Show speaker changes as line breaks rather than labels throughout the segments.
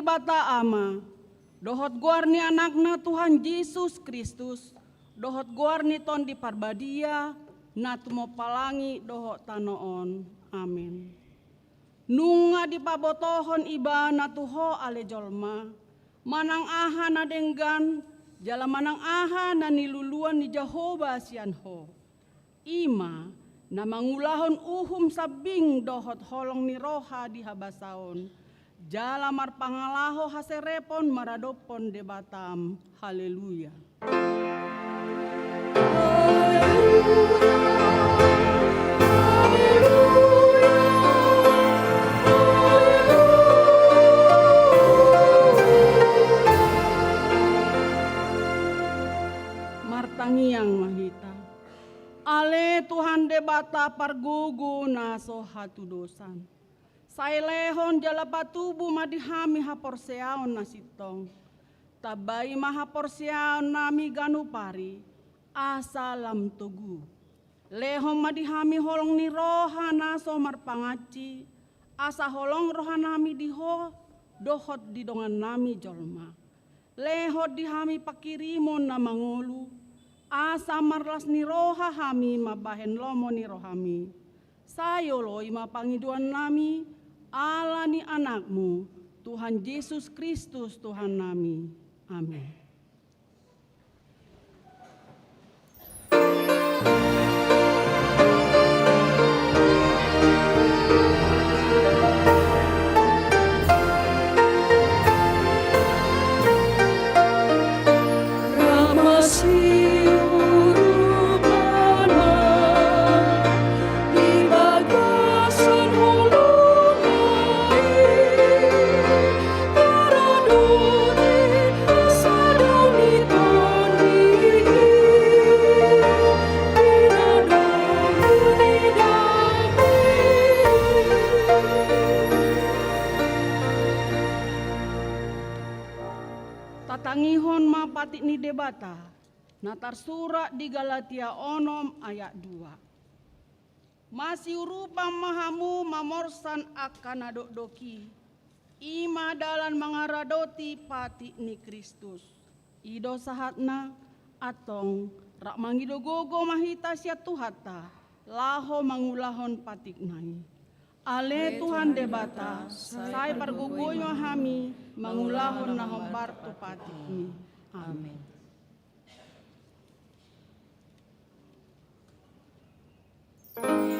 debata ama, dohot guarni anakna Tuhan Yesus Kristus, dohot guarni ton di parbadia, na tumo palangi dohot tanoon. Amin. Nunga di pabotohon iba na tuho ale jolma, manang aha na denggan, jala manang aha na niluluan ni Jehovah sianho. Ima na mangulahon uhum sabing dohot holong ni roha di habasaon. Jala marpangalaho haserepon maradopon debatam. Haleluya. Martangiang mahita. Ale Tuhan debata pargugu naso hatu dosan. Sailehon jala patubu madihami haporseaon nasitong. Tabai mahaporseaon nami ganupari. Asalam tugu. Lehon madihami holong ni roha naso marpangaci. Asa holong roha nami diho dohot didongan nami jolma. Lehot dihami pakirimon na mangulu. Asa marlas ni roha hami mabahen lomo ni rohami. Sayo loy mapangiduan nami. Allah ni anakmu, Tuhan Yesus Kristus Tuhan nami. Amin. Tatangihon mapati ni debata, natar surat di Galatia onom ayat 2. Masih rupa mahamu mamorsan akan adok-doki, ima dalan mangaradoti pati ni Kristus. Ido sahatna atong rak mangido gogo mahita sia tuhata, laho mangulahon patik nai. Ale Tuhan debata, saya pergugoy mahami, mangulahon na hombar tu patik ni. Amin.
Ku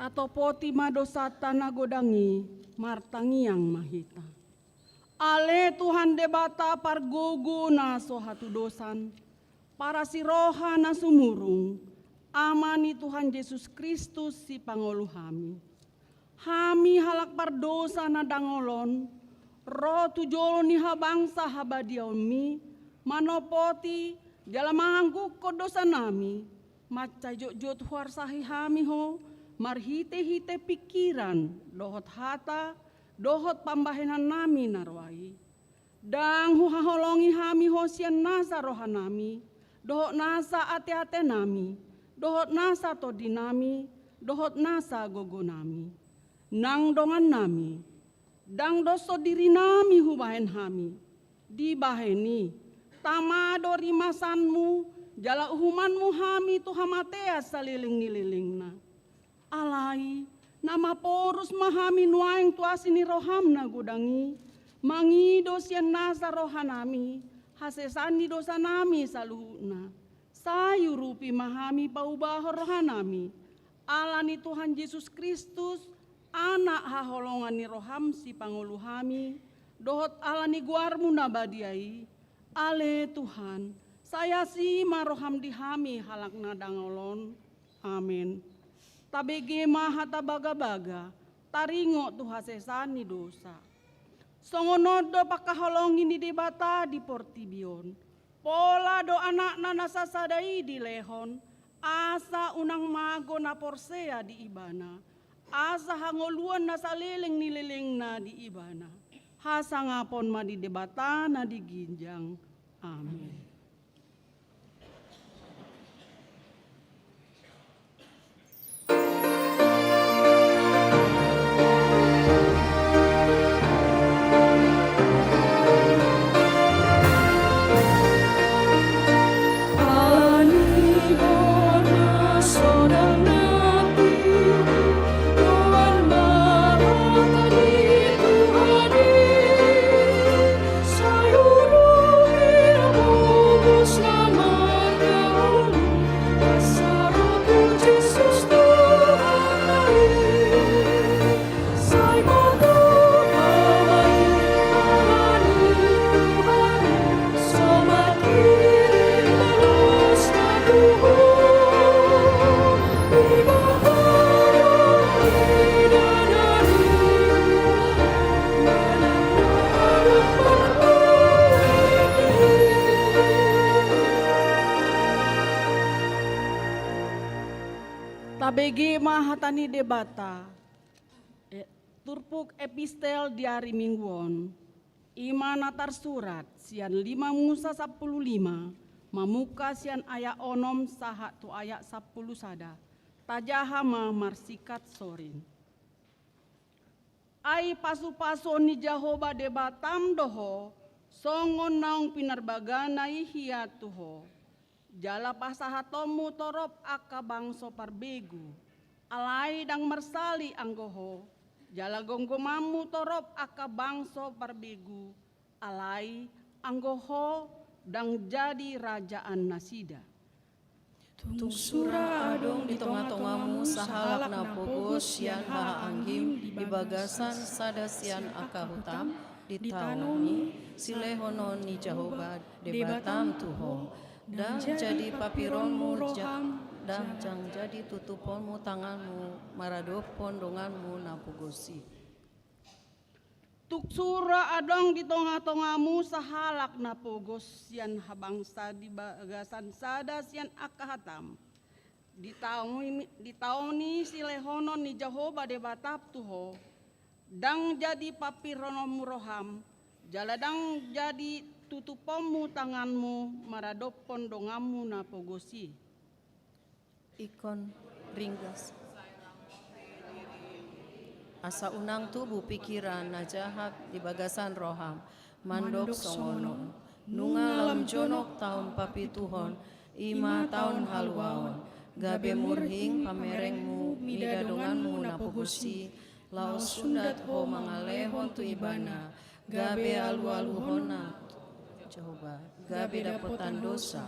tato poti madosa tanah godangi martangiang mahita. Ale Tuhan debata pargogo na sohatu dosan, para siroha na sumurung, amani Tuhan Yesus Kristus si pangolu hami. Hami halak pardosa na dangolon, roh tujolo ni habangsa habadiaumi, manopoti jalamangku kodosa nami, maca jot huarsahi hami ho, marhite-hite pikiran, dohot hata, dohot pambahenan nami narwai. Dang huhaholongi hami hosian nasa rohanami, dohot nasa ate-ate nami, dohot nasa todi nami, dohot nasa gogo nami. Nang dongan nami, dang doso diri nami hubahen hami, dibaheni, tamado rimasanmu, jala uhumanmu hami tuhamatea saliling-nililingna. Alai, nama porus mahami nuaing tuasini rohamna gudangi, mangido sian nasa rohanami, hasesani dosa nami saluhuna. Sayu rupi mahami paubah rohanami, alani Tuhan Yesus Kristus, anak haholongan ni roham si panguluhami, dohot alani guarmu nabadiai, ale Tuhan, saya si maroham dihami halak nadangolon, amin. Tabege mahata baga-baga, taringo tuha sesani dosa. Songonodo pakaholongi ni debata di portibion, pola do anak nanasasadai di lehon, asa unang mago na porsea di ibana, asa hangoluan na saliling nililing na di ibana, hasa ngapon ma di debata na di ginjang, amin. Tabege mahatani debata, turpuk epistel diari mingguon, imana tarsurat sian 5 Musa 15, mamuka sian aya onom saha tu aya 10 sada, tajahama marsikat sorin. Ai pasu-pasu ni Jahoba debatam doho, songon naung pinarbaganai hiatuho. Jala pasahatomu torop aka bangso parbegu, alai dang mersali anggoho, jala gonggomamu torop aka bangso parbegu, alai anggoho dang jadi rajaan nasida.
Tung sura adong di tongah-tongahmu sahalak na pogos sian baha anggim di bagasan sada sian aka hutam di taoni silehonon ni Jahoba debatam tuho. Dan jadi papironmu dan jang jadi tutuponmu tanganmu maradopon donganmu napugosi.
Tuksura adong di tongah-tongahmu sahalak napugos sian habangsa di bagasan sada sian akahatam. Di taoni silehonon ni Jahoba debatap tuho. Dang jadi papironmu roham, jaladang jadi tutupomu tanganmu maradopon dongamu napogosi.
Ikon ringgas. Asa unang tubuh pikiran na jahat di bagasan roham, mandok songono. Nungalam jonok taun papituhon, 5 tahun haluaon. Gabe murhing pamerengmu, midadonganmu napogosi. Laos sundat ho mangalehon tu ibana, gabe alu-aluhona. Jehovah, gabe dapotan dosa.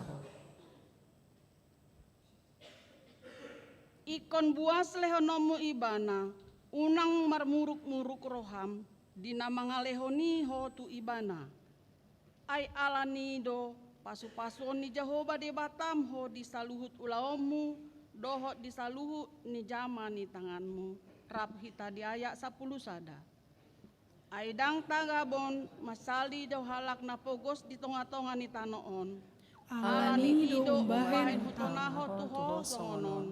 Ikon buas lehonomu ibana, unang marmuruk-muruk roham, dina mangalehoni ho tu ibana. Ai alani do pasu-pasuon ni Jehovah de batam ho disaluhut ulaomu, dohot disaluhut ni jama ni tanganmu. Rap hita di ayak 10 sada. Aidang tagabon masali do halak na pogos di tonga-tonga ni tanoon.
Alani do
umbahen
umbahen
hutonaho tuho songonon.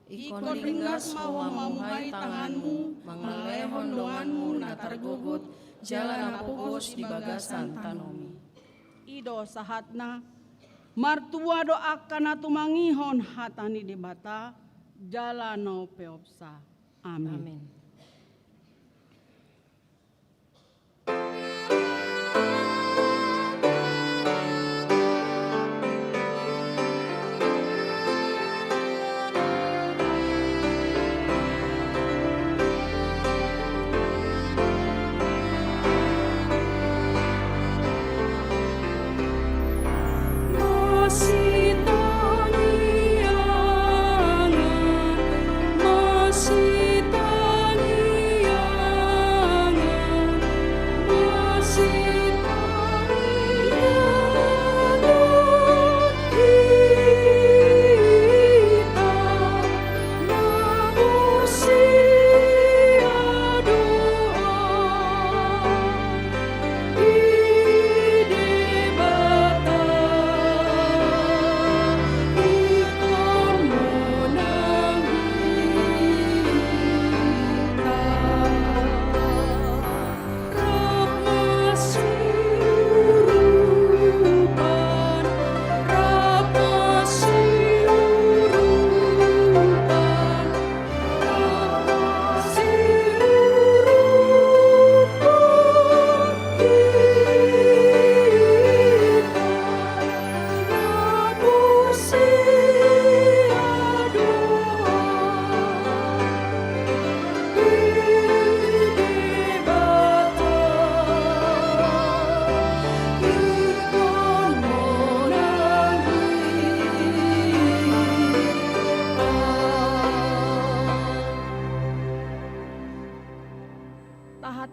Ikon linggas mamuhay tanganmu, mangalehon donganmu na targugut, jalan na pugos di bagasan tanomi.
Ido sahatna, martua do akan tumangihon hatani debata, jalano peopsa. Amin.
Amin.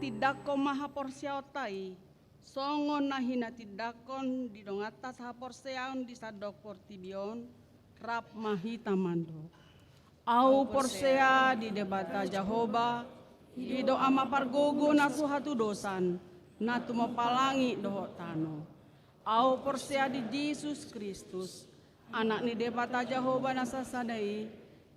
Tidakon maha porsiautai, songon nahina tidakon di dong atas ha porseaon di sadok portibion, rap mahita mando. Au porsea di debata Jehovah, di do ama pargogo na suhatu dosan, na tumapalangi doho tano. Au porsea di Yesus Kristus, anak ni debata Jehovah na sasadai,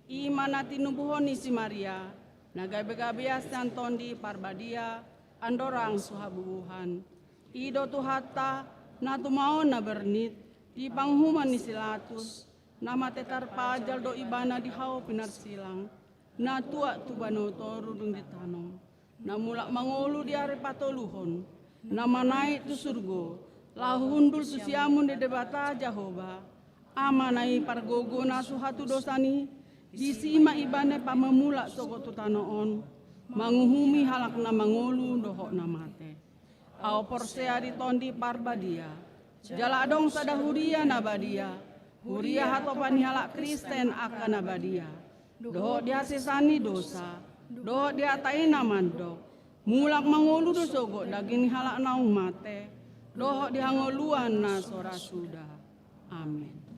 iman na tinubuhon ni si Maria, nagabe-gabeas nanton di parbadia, andorang suhabubuhan. Ido tuhata, na tumaon na bernit, di panghuman ni silatus, na matetar pajal do ibana di hao pinarsilang, na tua tubano torudung di tanong, na mulak mangolu di are patoluhon, na manai tu surgo, lahundul susiamun di debata Jehovah, amanai pargogo na suhatu dosani, disima ibane pamemula sogotu tanoon, manguhumi halak na mangolu dohok na mate. Au porsea di tondi parbadia, jala dong sadahuria nabadia, huria hatopan halak Kristen akan nabadia. Dohok dia sesani dosa, dohok dia taina mandok, mulak mangolu dosogo daging halak naung mate, dohok dia ngoluan na sora sudah. Amin.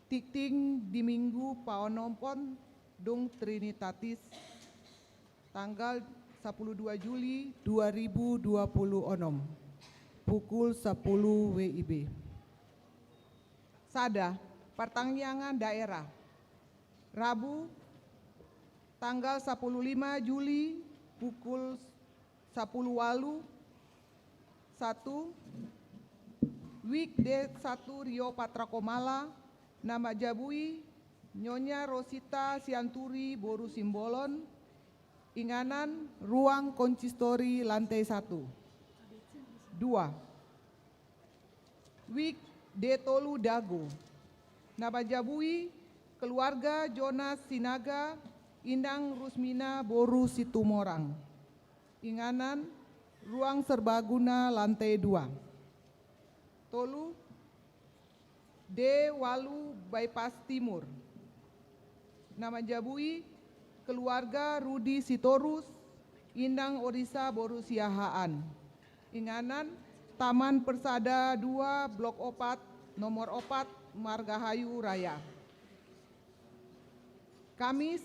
Tikting di Minggu Paonompon Dung Trinitatis tanggal 12 Juli 2020 onom pukul 10 WIB. Sada pertangyangan daerah Rabu tanggal 15 Juli pukul 10 walu 1 weekday 1 Rio Patrakomala nama Jabui Nyonya Rosita Sianturi Boru Simbolon Inganan Ruang Konsistori lantai 1 2 Wik Detolu Dago nama Jabui keluarga Jonas Sinaga Indang Rusmina Boru Situmorang Inganan Ruang Serbaguna lantai 2 Tolu D. Walu Bypass Timur nama Jabui keluarga Rudi Sitorus Indang Orisa Boru Siahaan Inganan Taman Persada 2 Blok 4 nomor 4 Margahayu Raya Kamis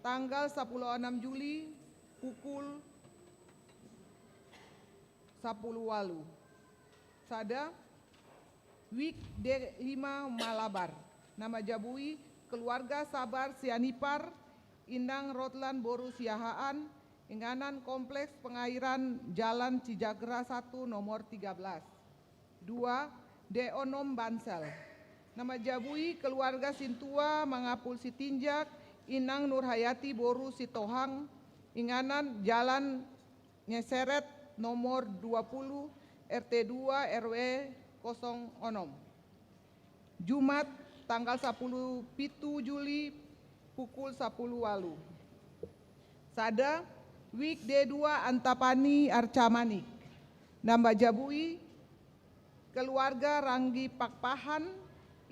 tanggal 16 Juli pukul 10 walu Sada Wik D5 Malabar nama Jabui keluarga Sabar Sianipar Indang Rotlan Boru Siahaan Inganan Kompleks Pengairan Jalan Cijagra 1 nomor 13. 2. Deonom Bansel. Nama jabui keluarga Sintua Mangapul Sitinjak, Inang Nurhayati Boru Sitohang, Inganan Jalan Nyeseret nomor 20 RT 2 RW 06. Jumat tanggal 10 Juli pukul 10 walu. Sada Wik D2 Antapani Arcamanik. Namba jabui keluarga Ranggi Pakpahan,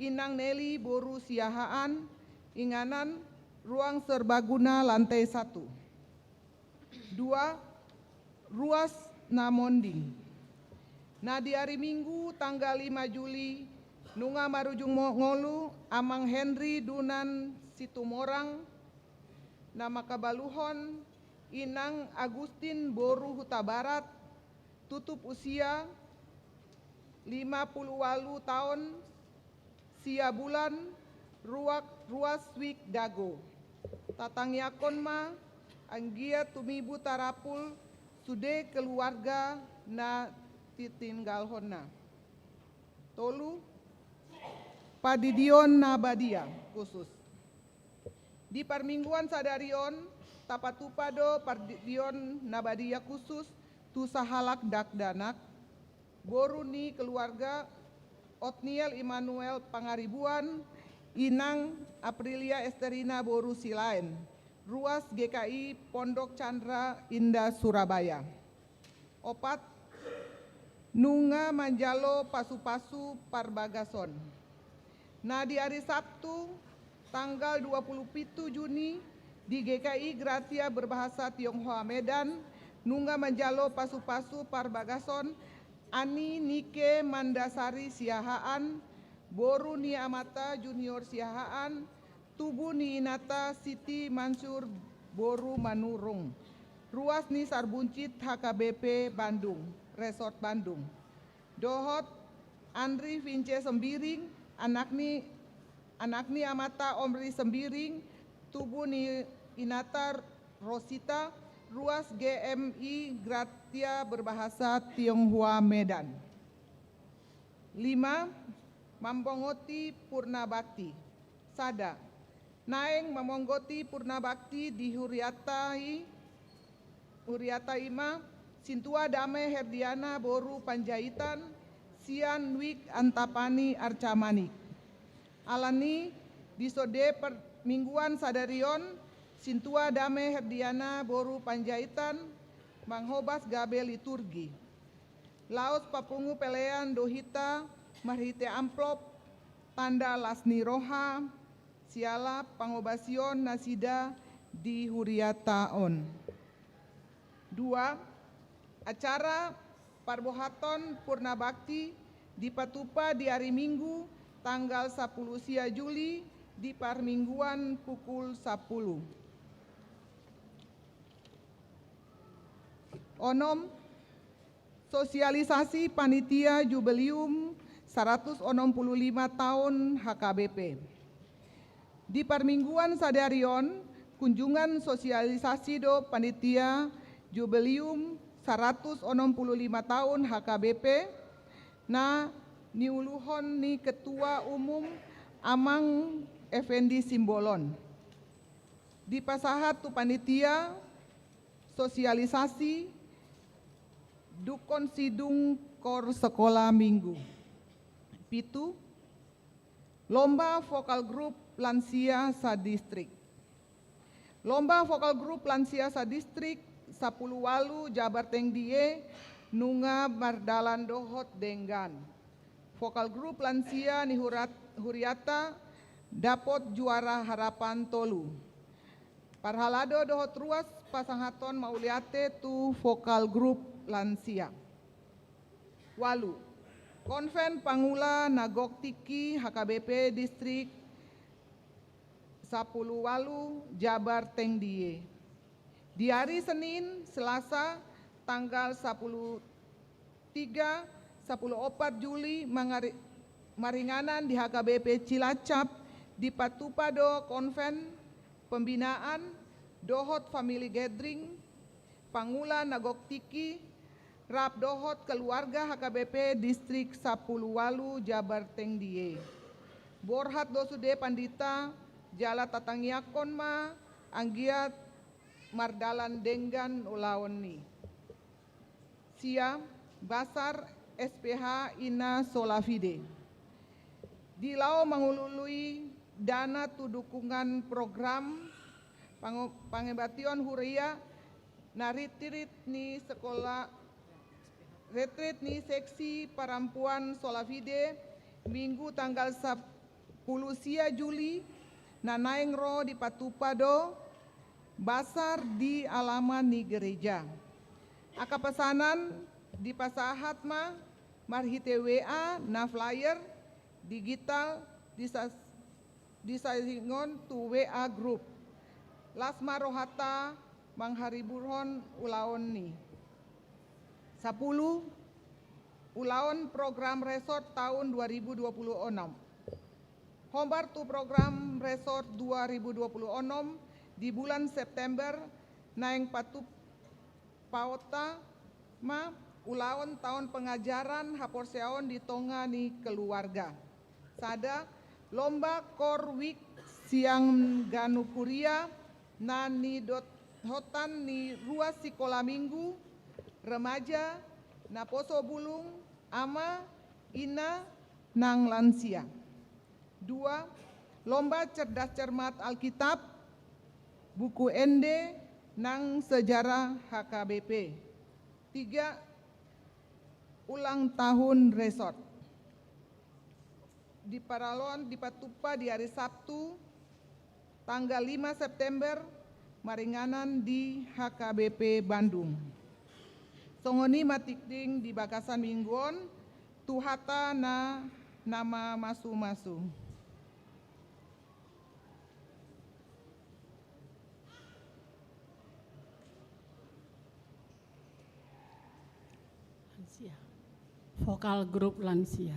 Inang Neli Boru Siahaan, Inganan Ruang Serbaguna lantai 1. 2. Ruas Namonding. Nah di hari Minggu tanggal 5 Juli, Nunga Marujung Ngolu, Amang Henry Dunan Situmorang, nama Kabaluhon, Inang Agustin Boru Huta Barat, tutup usia 58 tahun, sia bulan, ruas Wik Dago. Tatang yakon ma, anggia tumibu tarapul, sude keluarga na titinggal hona. Tolu, Padidion Nabadia khusus. Di permingguan sadarion, tapatupado Padidion Nabadia khusus, tu sahalak dakdanak, boruni keluarga Otniel Immanuel Pangaribuan, Inang Aprilia Esterina Boru Silain, ruas GKI Pondok Chandra Indah Surabaya. 4. Nunga Manjalo Pasu-Pasu Parbagason. Nah di hari Sabtu tanggal 27 Juni di GKI Gratia Berbahasa Tionghoa Medan, Nunga Manjalo Pasu-Pasu Parbagason, Ani Nike Mandasari Siahaan, Boru Ni Amata Junior Siahaan, Tubu Ni Inata Siti Mansur Boru Manurung, ruas Ni Sarbuncit HKBP Bandung, Resort Bandung. Dohot Andri Vince Sembiring, anak ni Amata Omri Sembiring, Tubu Ni Inata Rosita, ruas GMI Gratia Berbahasa Tionghoa Medan. 5. Mambongoti Purnabakti. Sada Naeng Mamonggoti Purnabakti di Huriata Ima, Sintua Dame Herdiana Boru Panjaitan, Sian Wik Antapani Arcamanik. Alani di sode permingguan sadarion, Sintua Dame Herdiana Boru Panjaitan, Manghobas Gabe Liturgi. Laos Papungu Pelean Dohita, Marhite Amplop, Tanda Lasni Roha, Siala Pangobasion Nasida di Huriataon. 2. Acara Parbohaton Purnabakti di Patupa di hari Minggu tanggal 10 sia Juli di Parmingguan pukul 10. Onom sosialisasi panitia jubileum 165 tahun HKBP. Di Parmingguan sadarion kunjungan sosialisasi do panitia jubileum 165 tahun HKBP na niuluhon ni Ketua Umum Amang Effendi Simbolon. Di pasahat tu panitia sosialisasi Dukon Sidung Kor Sekolah Minggu. 7. Lomba Vokal Grup Lansia Sadistrik. Lomba Vokal Grup Lansia Sadistrik 10 Walu Jabar Tengdie Nunga Mardalan Dohot Denggan. Vokal Grup Lansia ni Huriata Dapot Juara Harapan Tolu. Parhalado Dohot Ruas Pasanghaton Mauliate tu Vokal Grup Lansia. Walu Konven Pangula Nagoktiki HKBP Distrik 10 Walu Jabar Tengdie. Di hari Senin, Selasa, tanggal 10 Juli, maringanan di HKBP Cilacap, di Patupado Konven Pembinaan, Dohot Family Gathering, Pangula Nagoktiki, Rap Dohot Keluarga HKBP Distrik 10 Walu Jabar Tengdie. Borhat Dosude Pandita, Jala Tatangyakonma, Anggiat Mardalan Denggan Ulaoni. Sia Basar SPH Ina Solafide. Dilau mengulului dana tu dukungan program pangebation huria naritirit ni sekolah retreat ni seksi perempuan Solafide Minggu tanggal 10 Juli nanaeng ro di Patupado basar di alaman ni gereja. Aka pesanan di pasahat marhite WA na flyer digital disaingon tu WA group. Lasma rohata manghariburhon ulaon ni. 10 ulaon program resort tahun 2026. Hombar tu program resort 2026 di bulan September naeng patup pauta ulaon tahun pengajaran haporseaon di tonga ni keluarga. Sada lomba korwik siang ganu kuria nani hotan ni ruas sekolah minggu remaja na poso bulung ama ina nang lansia. 2. Lomba cerdas cermat Alkitab buku ende nang sejarah HKBP. 3. Ulang tahun resort di Paralon di Patupa di hari Sabtu tanggal 5 September maringanan di HKBP Bandung. Songoni matikding di Bakasan Mingguon tuhata na nama masu-masu.
Lansia. Vokal grup lansia.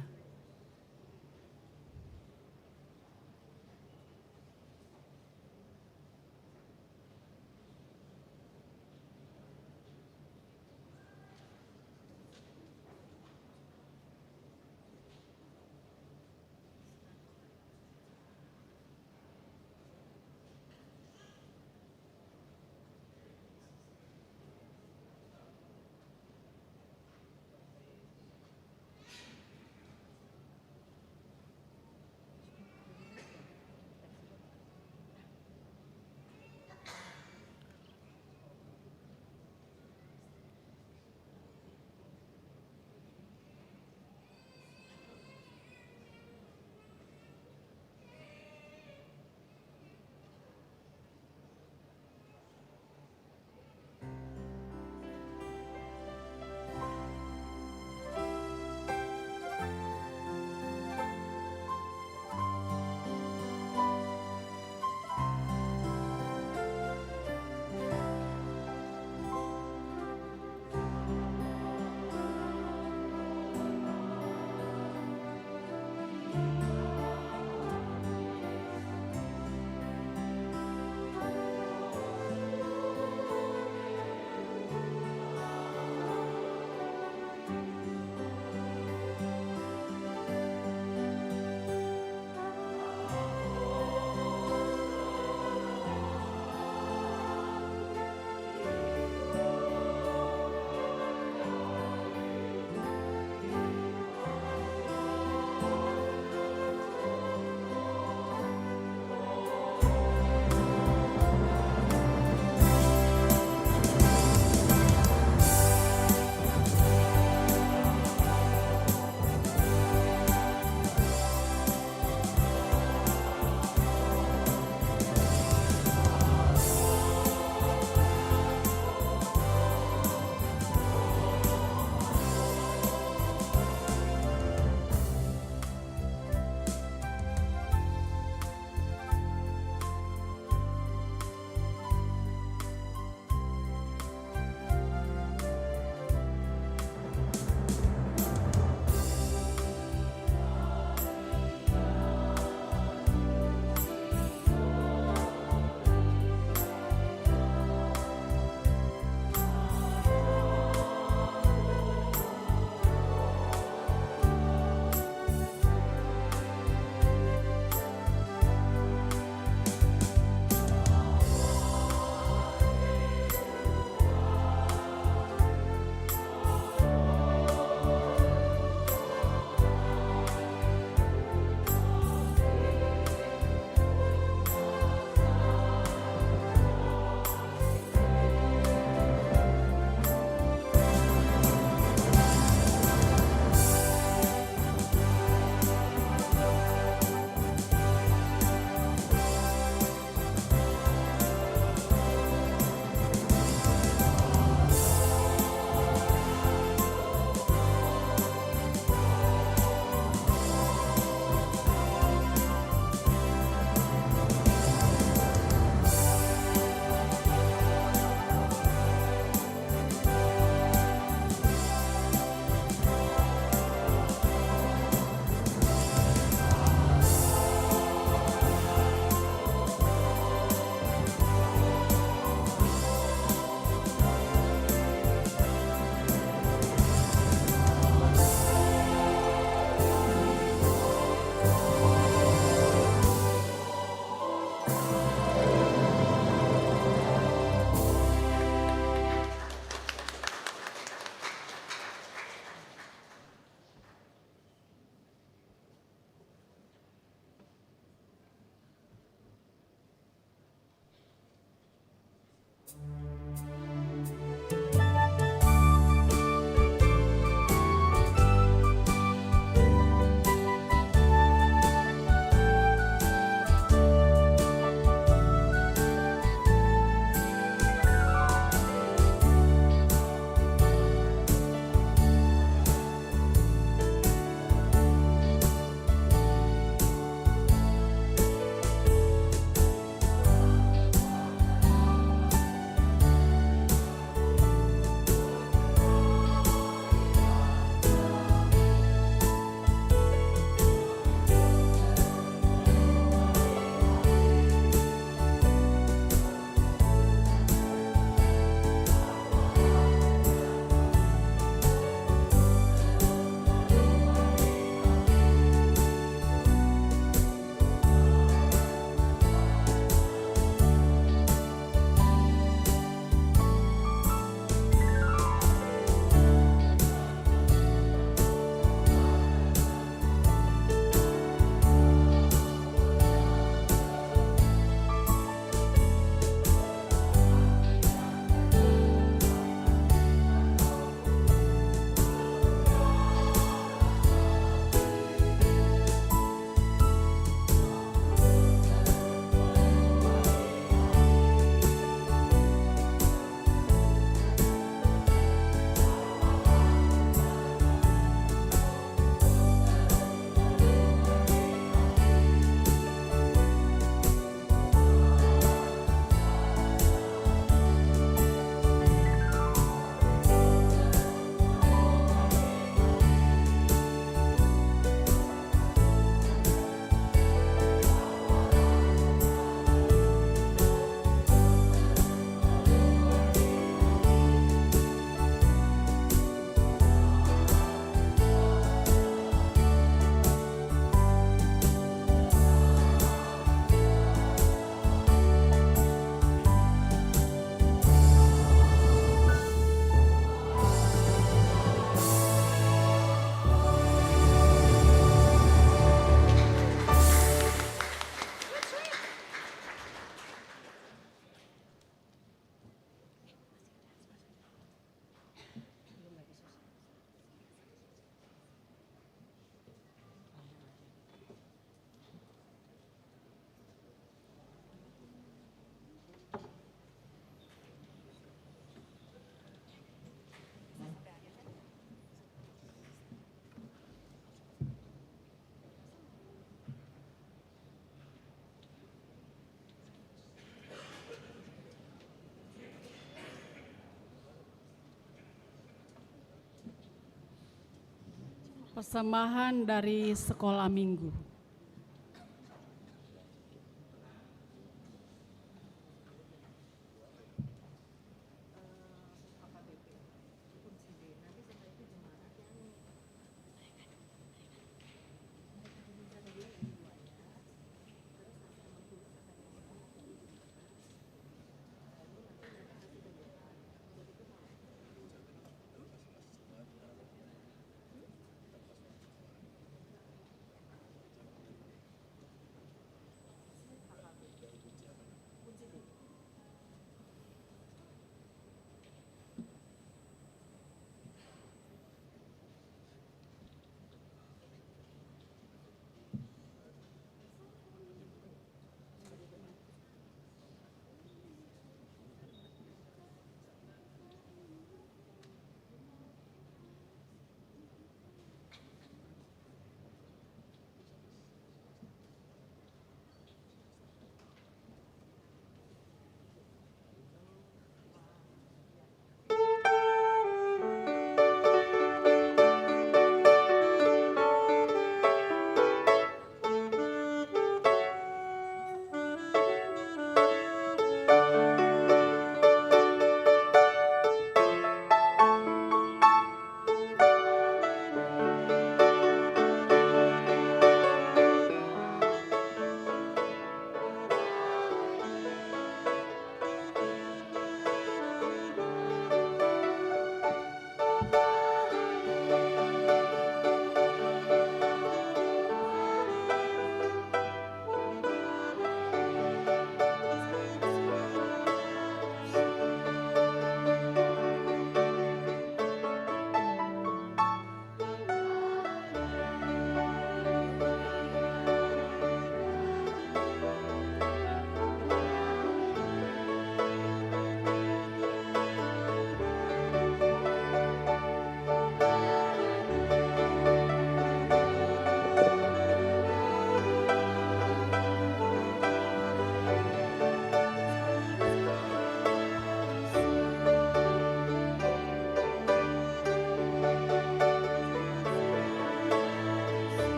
Persembahan dari sekolah minggu.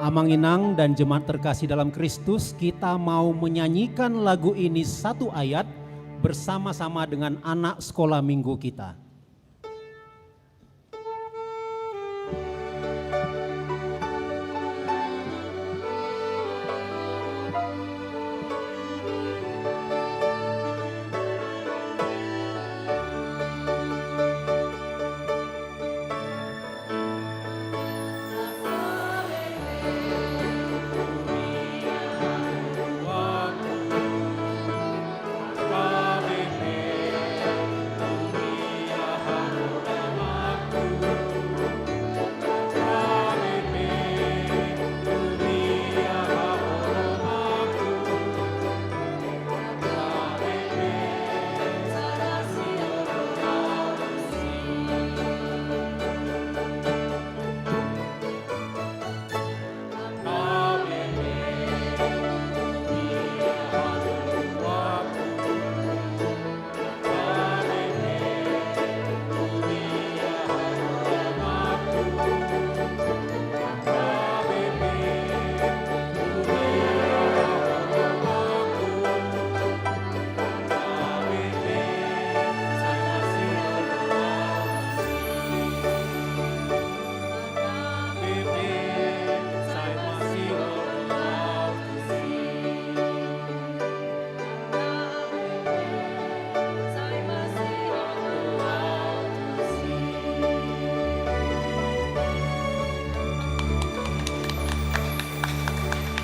Amanginang dan jemaat terkasih dalam Kristus, kita mau menyanyikan lagu ini satu ayat bersama-sama dengan anak sekolah minggu kita.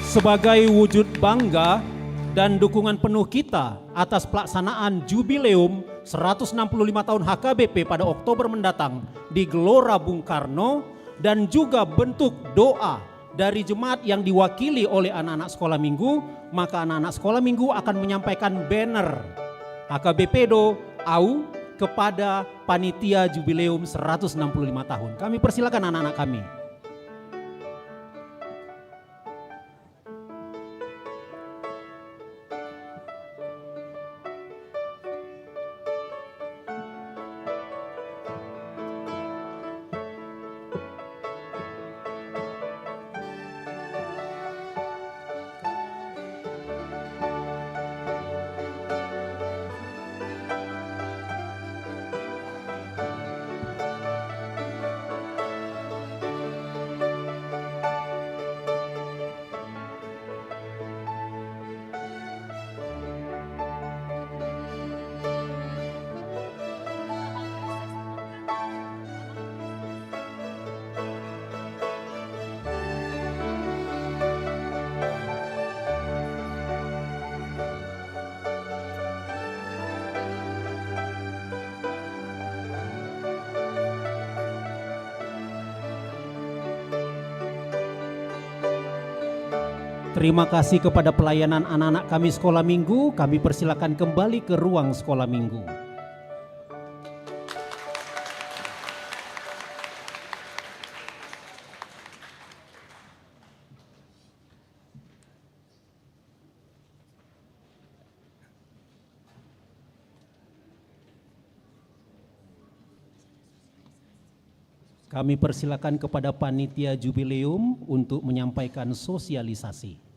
Sebagai wujud bangga dan dukungan penuh kita atas pelaksanaan Jubileum 165 tahun HKBP pada Oktober mendatang di Gelora Bung Karno, dan juga bentuk doa dari jemaat yang diwakili oleh anak-anak sekolah minggu, maka anak-anak sekolah minggu akan menyampaikan banner HKBP Do Au kepada panitia Jubileum 165 tahun. Kami persilakan anak-anak kami. Terima kasih kepada pelayanan anak-anak kami sekolah minggu. Kami persilakan kembali ke ruang sekolah minggu. Kami persilakan kepada panitia jubileum untuk menyampaikan sosialisasi.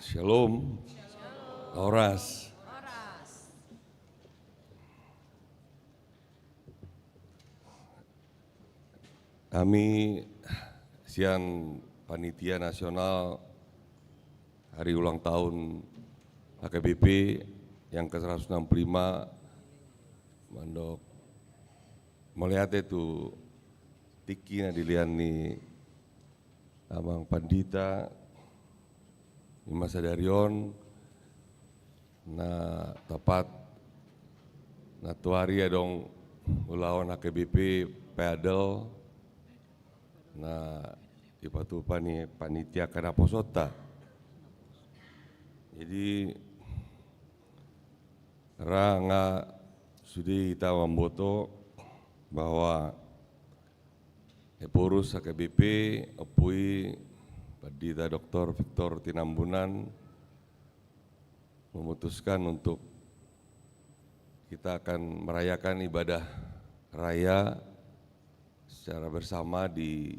Shalom. Oras. Kami siang panitia nasional hari ulang tahun HKBP yang ke-165 mandok melihat itu tiki na dilian ni Amang Pandita Ima Sadarion na tepat na tuari adong ulawan HKBP pedal na ipatupa ni panitia Karaposota. Jadi nga sudah kita memboto bahwa Epurus HKBP opui Pandita Dr. Victor Tinambunan memutuskan untuk kita akan merayakan ibadah raya secara bersama di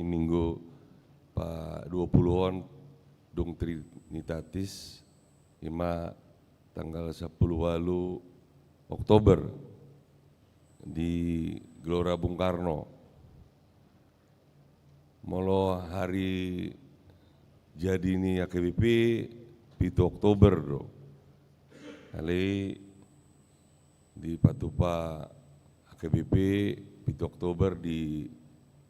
minggu pa 20-on Dung Trinitatis tanggal 10 walu Oktober di Gelora Bung Karno. Molo hari jadi ini HKBP 7 Oktober do. Kali di Patupa HKBP 7 Oktober di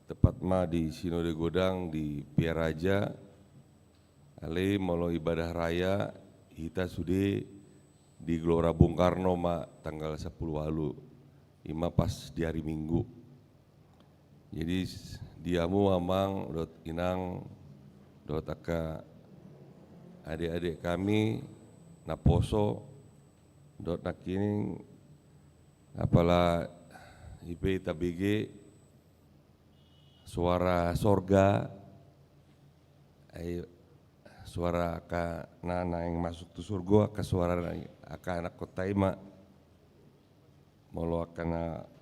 tepat di Sinode Godang di Piaraja. Kali molo ibadah raya kita sudah di Gelora Bung Karno tanggal 10 walu. Pas di hari Minggu. Jadi diamu amang dot inang dot aka adik-adik kami na poso dot nakini apalah IP tabigi suara sorga suara aka nana yang masuk tu surga ke suara aka anak kota ima molo akana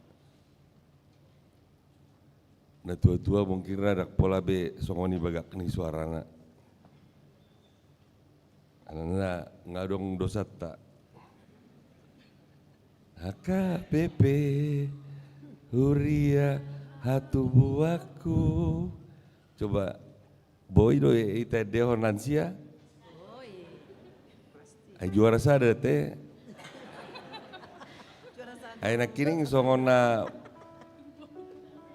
na tua-tua mungkin ada pola be songoni bagak ni suarana. Anana ngadong dosa tak. HKBP Huria hatu buaku. Coba boy do ita dehon lansia. Ay juara sada teh. Ay nakiring songona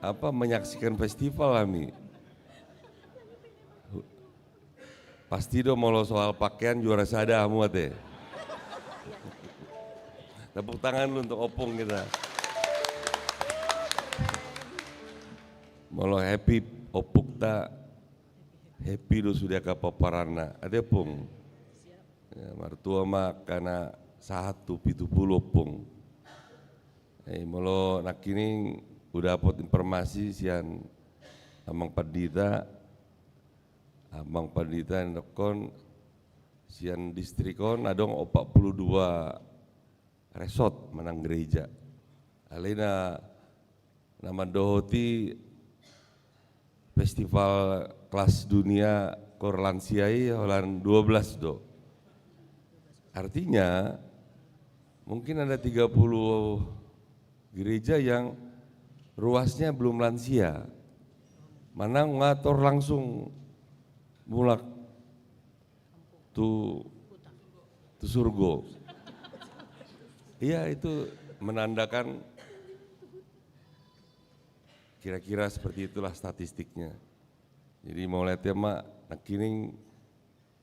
menyaksikan festival kami. Pasti do molo soal pakaian juara sada kamu teh. Tepuk tangan lu untuk opung kita. Molo happy opuk tak happy do sudah ke paparana. Ada pung. Ya, martua karena 170 opung. Molo nakini udah dapat informasi sian Amang Pandita ndokon sian distrikon adong 42 resort menang gereja. Alena nama dohoti festival kelas dunia korlansiai holan 12 do. Artinya mungkin ada 30 gereja yang ruasnya belum lansia, Manang ngator langsung mulak tu surgo. Iya, itu menandakan kira-kira seperti itulah statistiknya. Jadi mau lihat ya mak, nak kining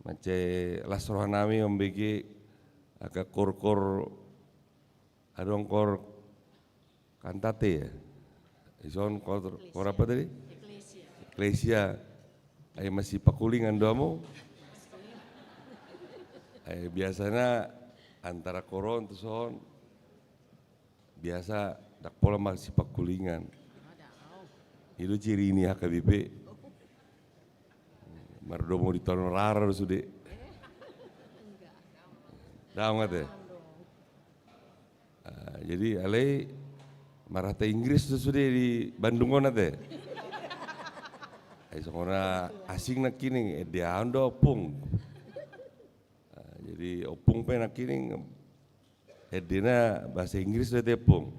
mace las rohanami membagi agak kor adong kor kantate ya. Ison kor apa tadi? Eklesia. Ay masih pakulingan doamu. Ay biasanya antara koron tuh son biasa dak pola masih pakulingan. Itu ciri ini HKBP. Mardomo di tahun rara sudah. Tahu nggak teh? Jadi alai marata Inggris tuh sudah di Bandung mana teh? Seorang asing nak kini dia ando opung. Jadi opung pe nak kini edena bahasa Inggris sudah tepung.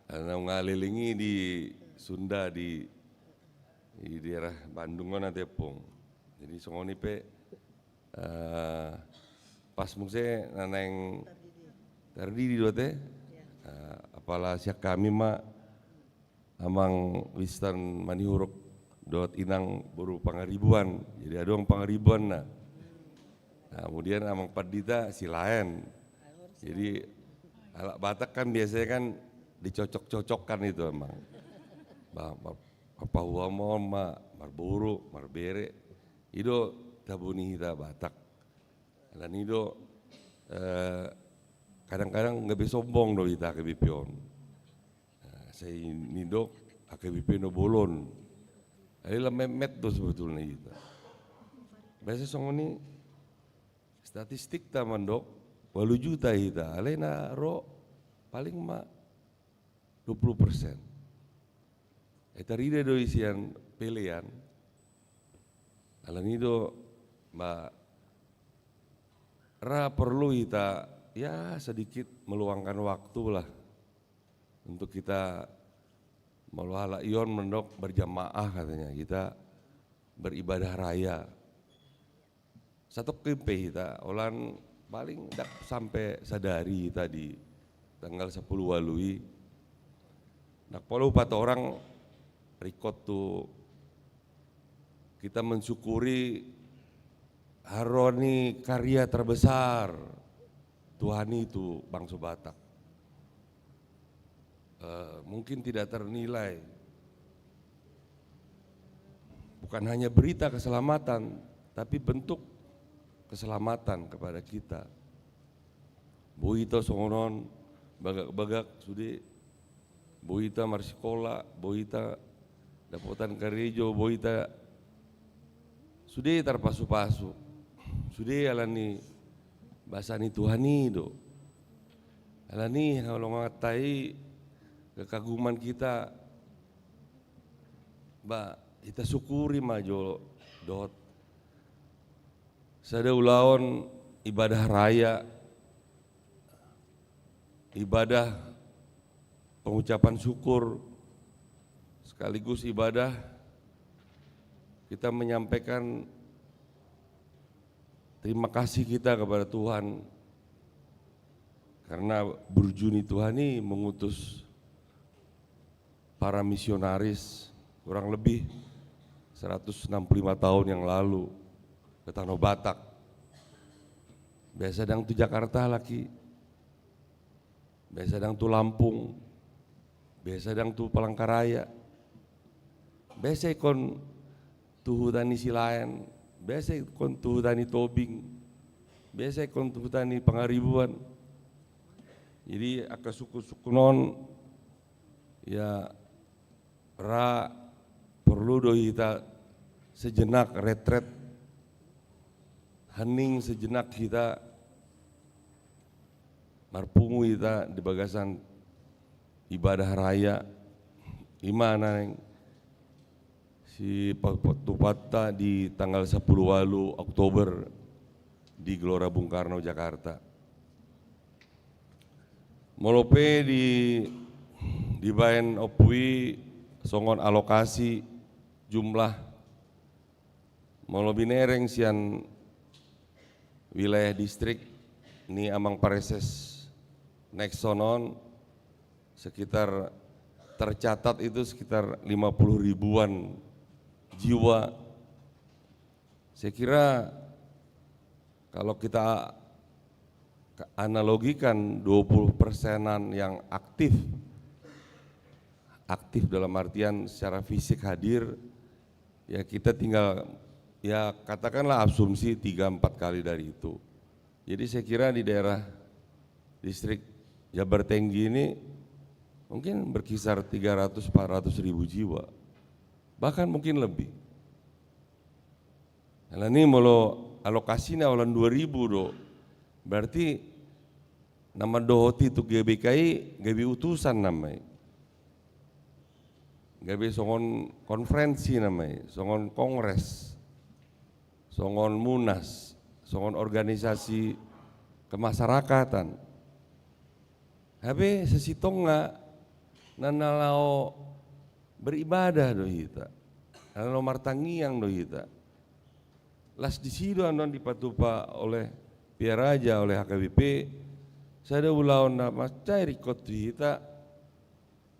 Karena ngalilingi di Sunda di daerah Bandung mana tepung. Jadi songoni pe pas mungse naneng terdiri dua teh. Apalah siak kami mak amang wistan manihuruk dot inang baru pangaribuan. Jadi ada orang pangaribuan nah. Kemudian amang padita si lain. Jadi alak Batak kan biasanya kan dicocok-cocokkan itu emang. Apa huamon ma marburu, marbere. Itu tabuni hita Batak. Dan itu kadang-kadang nggak bisa sombong do hita kebipion. Saya ini dok AKBP no bolon. Adalah memet do sebetulnya kita. Biasa songoni statistik taman dok 8 juta hita. Alena ro paling mak 20%. Eta rida do isian pelean. Alan itu mbak ra perlu kita ya sedikit meluangkan waktu lah untuk kita meluhala ion mendok berjamaah katanya kita beribadah raya. Satu kempe kita olan paling dak sampai sadari tadi tanggal 10 walui. Nak polo 4 orang record tuh kita mensyukuri haroni karya terbesar Tuhan itu bangsa Batak. Mungkin tidak ternilai. Bukan hanya berita keselamatan, tapi bentuk keselamatan kepada kita. Boita songonon, bagak-bagak sudi, boita marsikola, boita dapotan karejo, boita sudi terpasu-pasu, sudi alani bahasani Tuhani do, alani kalau ngatai kekaguman kita, ba kita syukuri majo dot. Sada ulaon ibadah raya, ibadah pengucapan syukur, sekaligus ibadah kita menyampaikan terima kasih kita kepada Tuhan karena Burjuni Tuhani mengutus para misionaris kurang lebih 165 tahun yang lalu ke Tanah Batak. Biasa dang tu Jakarta lagi, biasa dang tu Lampung, biasa dang tu Palangkaraya, biasa ikon tu Hutani Silayan, biasa ikon tu Hutani Tobing, biasa ikon tu Hutani Pangaribuan. Jadi aka suku-suku non ya ra perlu doi kita sejenak retret, hening sejenak kita marpungu kita di bagasan ibadah raya imana yang si Tupata di tanggal 10 walu Oktober di Gelora Bung Karno Jakarta. Molope di dibaen opui songon alokasi jumlah molobinereng sian wilayah distrik ni amang pareses neksonon sekitar tercatat itu sekitar 50 ribuan jiwa. Saya kira kalau kita analogikan 20%-an yang aktif dalam artian secara fisik hadir, ya kita tinggal ya katakanlah asumsi 3-4 kali dari itu. Jadi saya kira di daerah distrik Jabar Tenggi ini mungkin berkisar 300-400 ribu jiwa, bahkan mungkin lebih. Nah ini mau alokasinya olan 2000 do, berarti nama dohoti itu GBKI, GB utusan namanya. GB songon konferensi namanya, songon kongres, songon munas, songon organisasi kemasyarakatan. Habe sesitong nga nanalao beribadah do hita, nanalao martangiang do hita. Las di sido andon dipatupa oleh Pia Raja, oleh HKBP, saya ada ulaun nama cair ikut hita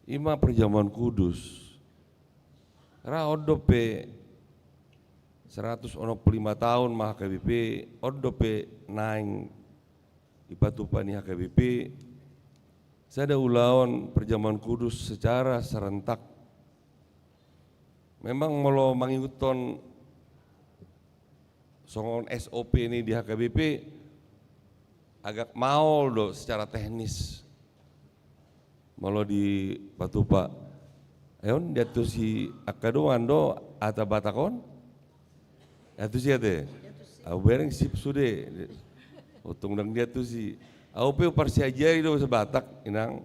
ima perjamuan kudus. Ra odope 165 tahun mah HKBP, odope naing ipatupa ni HKBP. Saya ada ulaun perjamuan kudus secara serentak. Memang mau mengikuton songon SOP ini di HKBP agak maol do secara teknis. Mau di Patupa, ayon dia tuh si akadoan do ata batakon, itu sih ada, bereng sip sude, utung dang dia tuh si, pe parsiajari do sebatak inang,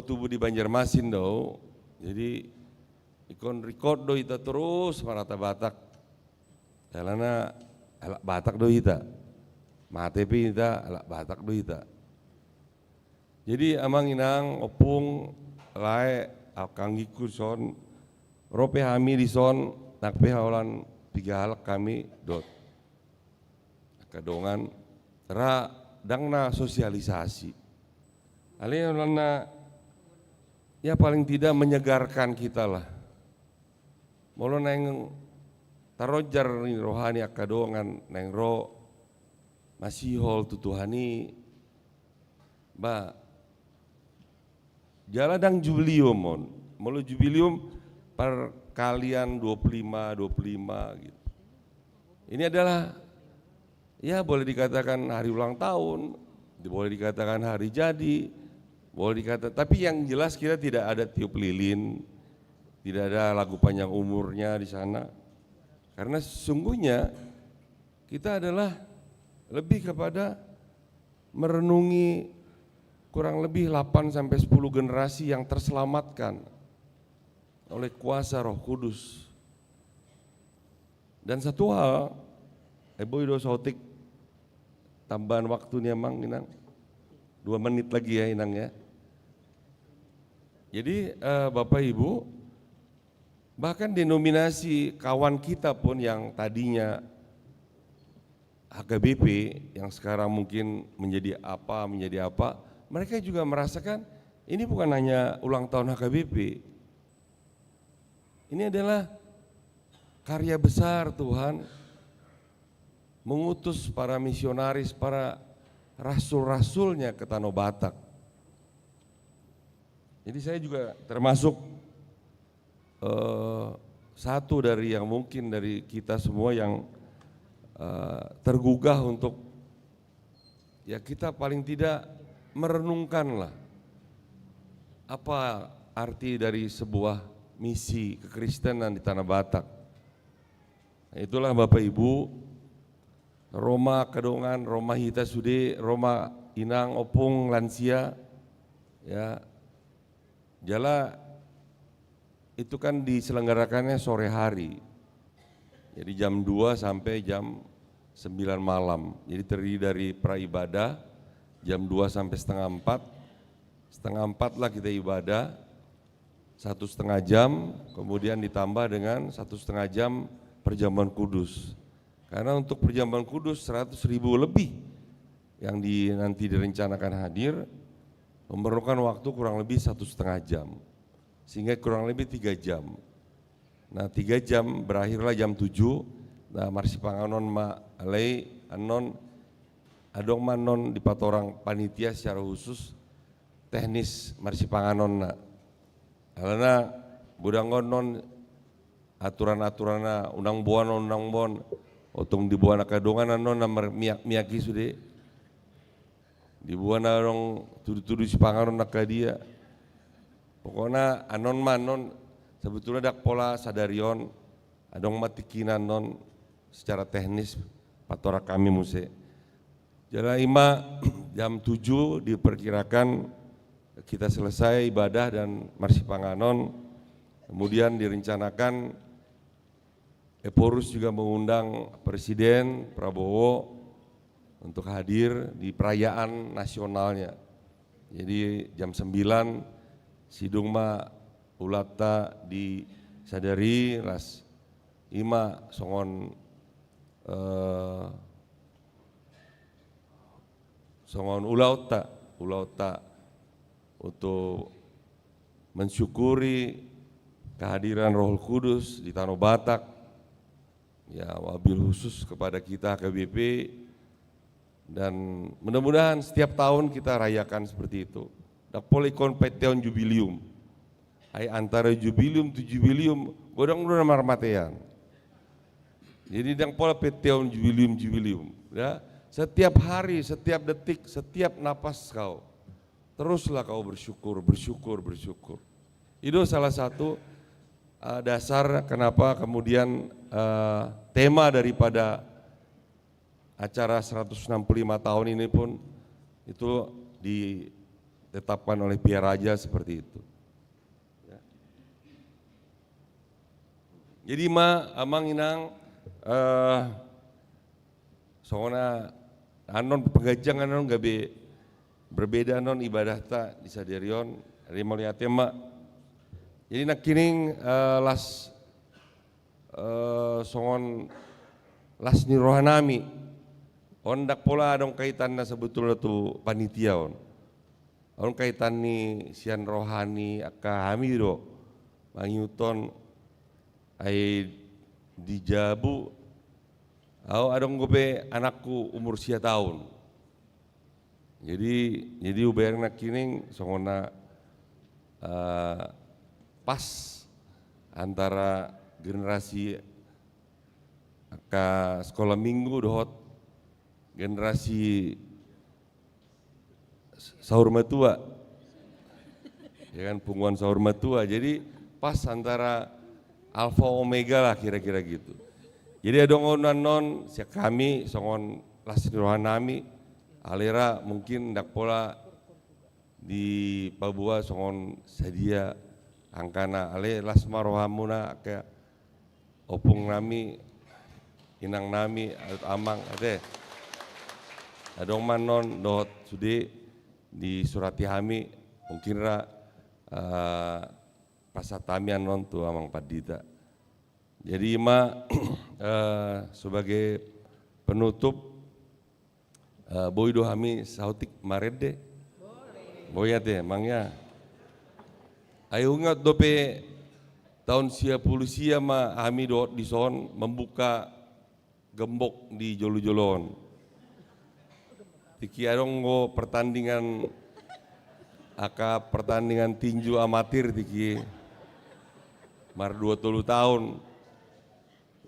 tubuh di Banjarmasin do, jadi ikon record do ita terus marata batak. Karena alak Batak do ita, matepi ita alak Batak do ita. Jadi amang inang opung lae akanggiku son, rope hami di son, nakpe hawalan 3 halak kami dot. Kadongan ra dangna sosialisasi. Alena ya paling tidak menyegarkan kita lah. Molo neng tarojar ni rohani akadongan neng ro masihol tutuhani ba jaladang jubilium mon molo jubilium per kalian 25 gitu. Ini adalah ya boleh dikatakan hari ulang tahun, boleh dikatakan hari jadi, boleh dikatakan, tapi yang jelas kita tidak ada tiup lilin, tidak ada lagu panjang umurnya di sana. Karena sesungguhnya kita adalah lebih kepada merenungi kurang lebih 8-10 generasi yang terselamatkan oleh kuasa Roh Kudus. Dan satu hal, Ibu Ido Sotik, tambahan waktunya Mang Inang, 2 menit lagi ya Inang ya. Jadi Bapak Ibu, bahkan denominasi kawan kita pun yang tadinya HKBP yang sekarang mungkin menjadi apa, mereka juga merasakan ini bukan hanya ulang tahun HKBP. Ini adalah karya besar Tuhan mengutus para misionaris, para rasul-rasulnya ke Tanah Batak. Jadi saya juga termasuk satu dari yang mungkin dari kita semua yang tergugah untuk ya kita paling tidak merenungkanlah apa arti dari sebuah misi kekristenan di Tanah Batak. Nah, itulah Bapak Ibu, Roma Kadongan, Roma Hita Sude, Roma Inang Opung Lansia, ya jala itu kan diselenggarakannya sore hari, jadi jam 2 sampai jam 9 malam. Jadi terdiri dari praibadah jam 2 sampai setengah 4 lah kita ibadah. 1,5 jam, kemudian ditambah dengan 1,5 jam perjamuan kudus. Karena untuk perjamuan kudus 100.000 lebih yang nanti direncanakan hadir, memerlukan waktu kurang lebih 1,5 jam, sehingga kurang lebih 3 jam. Nah 3 jam berakhirlah jam 7, nah marsipanganon ma alai anon adong manon di patorang panitia secara khusus teknis marsipanganon na. Karena budangon non aturan-aturanna unang buan otong di buana kadongan anon namar miaki sude. Di buana dong tudu-tudu si pangaron nakadia. Pokoknya anon manon sebetulnya dak pola sadarion adong matikinan non secara teknis patora kami muse. Jadi jam 7 diperkirakan kita selesai ibadah dan marsipanganon. Kemudian direncanakan Eporus juga mengundang Presiden Prabowo untuk hadir di perayaan nasionalnya. Jadi jam 9 sidung ma ulata di sadari las ima songon ulauta untuk mensyukuri kehadiran Roh Kudus di Tanah Batak. Ya, wabil khusus kepada kita KBP. Dan mudah-mudahan setiap tahun kita rayakan seperti itu. Dak polikon peteon jubilium. Ai antara jubilium tu jubilium godang udah marmatean. Jadi dang pola peteon jubilium. Ya, setiap hari, setiap detik, setiap napas kau teruslah kau bersyukur. Itu salah satu dasar kenapa kemudian tema daripada acara 165 tahun ini pun itu ditetapkan oleh Pia Raja seperti itu. Ya. Jadi amang inang soalnya anon penggajang anon gabe berbeda anon ibadah ta di saderion dari melihat tema. Jadi nak kining las songon las ni rohanami. Ondak pola adong kaitan na sebetulnya tu panitia on. On kaitan ni sian rohani aka hami do mangyuton ai dijabu au adong gobe anakku umur 9 tahun. Jadi ubayang nak kining songona pas antara generasi aka sekolah minggu dohot generasi sahur matua, ya kan punguan sahur matua. Jadi pas antara alfa omega lah kira-kira gitu. Jadi ada non siak kami songon lasin rohanami alera mungkin ndak pola di Papua songon sadia angkana ale lasma rohamuna kayak opung nami inang nami amang ade. Adong manon dot sude di surati hami mungkin ra pasatami anon tu amang padita. Jadi sebagai penutup boy do hami sautik marede. Boy ate mangnya. Ayo ngat dope tahun 10 sia ma hami dot di son membuka gembok di jolu-jolon. Tiki adong go pertandingan tinju amatir tiki mar 20 tahun.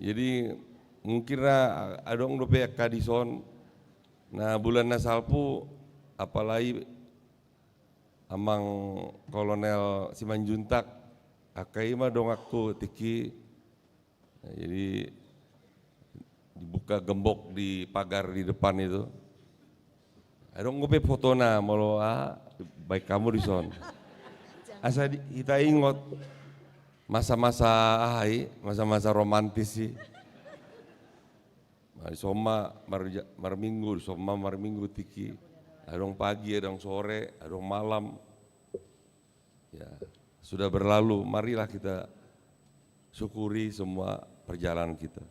Jadi mungkin adong dope kadison. Nah bulan nasalpu apalagi amang Kolonel Simanjuntak akai mah dong aku tiki. Nah, jadi dibuka gembok di pagar di depan itu. Adong ngope fotona molo baik kamu di son. Asa kita ingot masa-masa masa-masa romantis sih. Soma mar minggu tiki. Adong pagi, adong sore, adong malam. Ya, sudah berlalu, marilah kita syukuri semua perjalanan kita.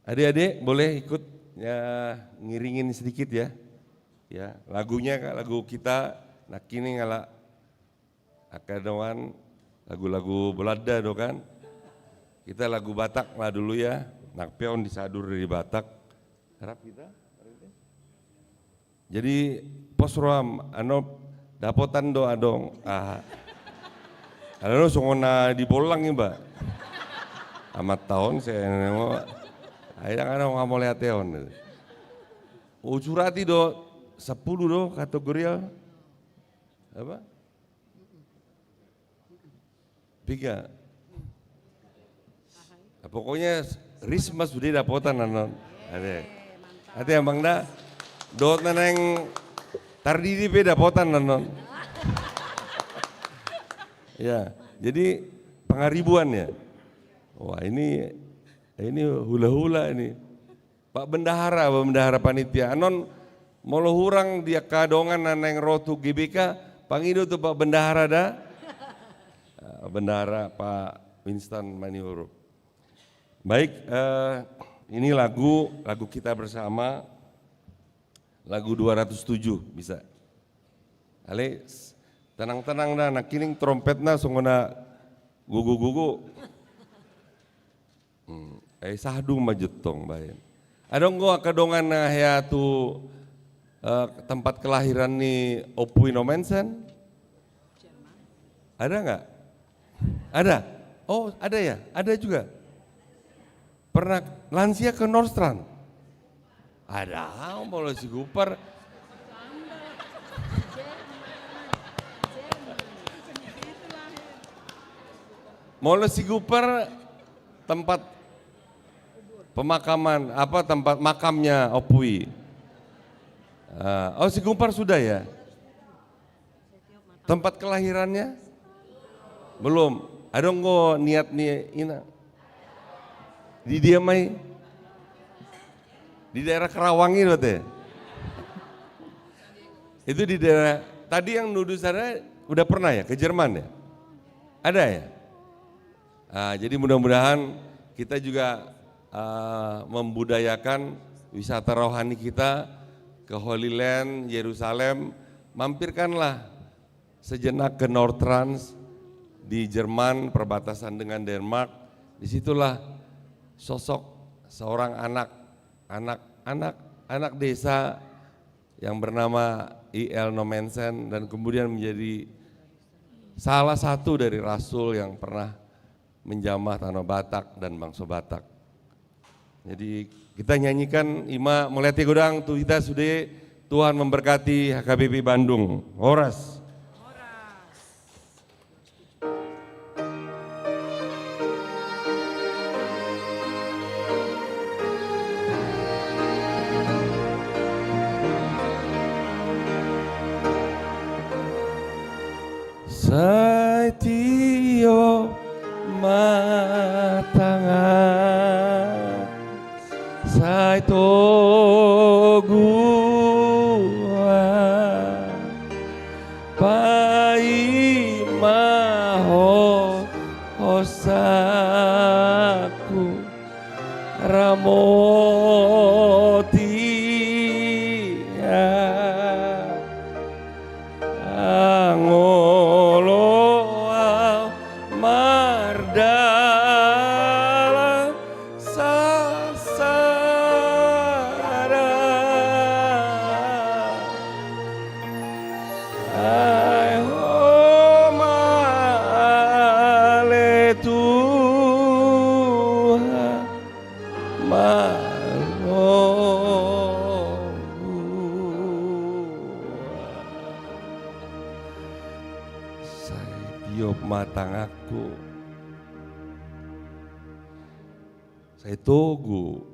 Adik-adik boleh ikut ya, ngiringin sedikit ya. Ya, lagunya lagu kita nak kini ngala akadoan lagu-lagu Belanda do kan. Kita lagu Batak lah dulu ya. Nak peon disadur dari Batak. Harap kita. Jadi posroam ano dapotan do adong. Ano sungona dibolang ya, Mbak. Amat tahun saya mau ayang ana ngamol teon. Ucurati do 10 do kategori apa? 3. Nah, pokoknya risma sudah dapotan nanon. Ada yang bang dah dot naneng tardidi beda dapotan nanon. Ya, jadi pengaribuan ya. Wah ini hula-hula ini. Pak Bendahara panitia. Anon molo hurang dia kadongan naneng rotu GBK. Pangido tuh Pak Bendahara dah. Bendahara Pak Winston Maniuruk. Baik, ini lagu kita bersama. Lagu 207 bisa. Ale tenang-tenang dah, nak kining trompetna sungguhna gugu-gugu. Sahdung majetong bayan. Adong gua kadongan na ya tu tempat kelahiran ni Opui Nomensen? Ada nggak? Ada? Oh ada ya? Ada juga? Pernah lansia ke Nordstrand? Ada, mau si Gupar. Mau si Gupar tempat pemakaman, apa tempat makamnya Opui. Oh si Gupar sudah ya? Tempat kelahirannya? Belum. Ada nggak niat nih ina? Di dia mai? Di daerah Kerawangi berarti. Itu di daerah, tadi yang nuduh sana udah pernah ya ke Jerman ya? Ada ya? Jadi mudah-mudahan kita juga membudayakan wisata rohani kita ke Holy Land, Yerusalem. Mampirkanlah sejenak ke Nordtrans di Jerman, perbatasan dengan Denmark. Disitulah sosok seorang anak desa yang bernama I.L. Nomensen dan kemudian menjadi salah satu dari rasul yang pernah menjamah tanah Batak dan bangsa Batak. Jadi kita nyanyikan Ima Melati Godang tu kita sudah Tuhan memberkati HKBP Bandung. Horas. Saitio matangan saito gua pai maho osaku ramoti matangku. Saya Togu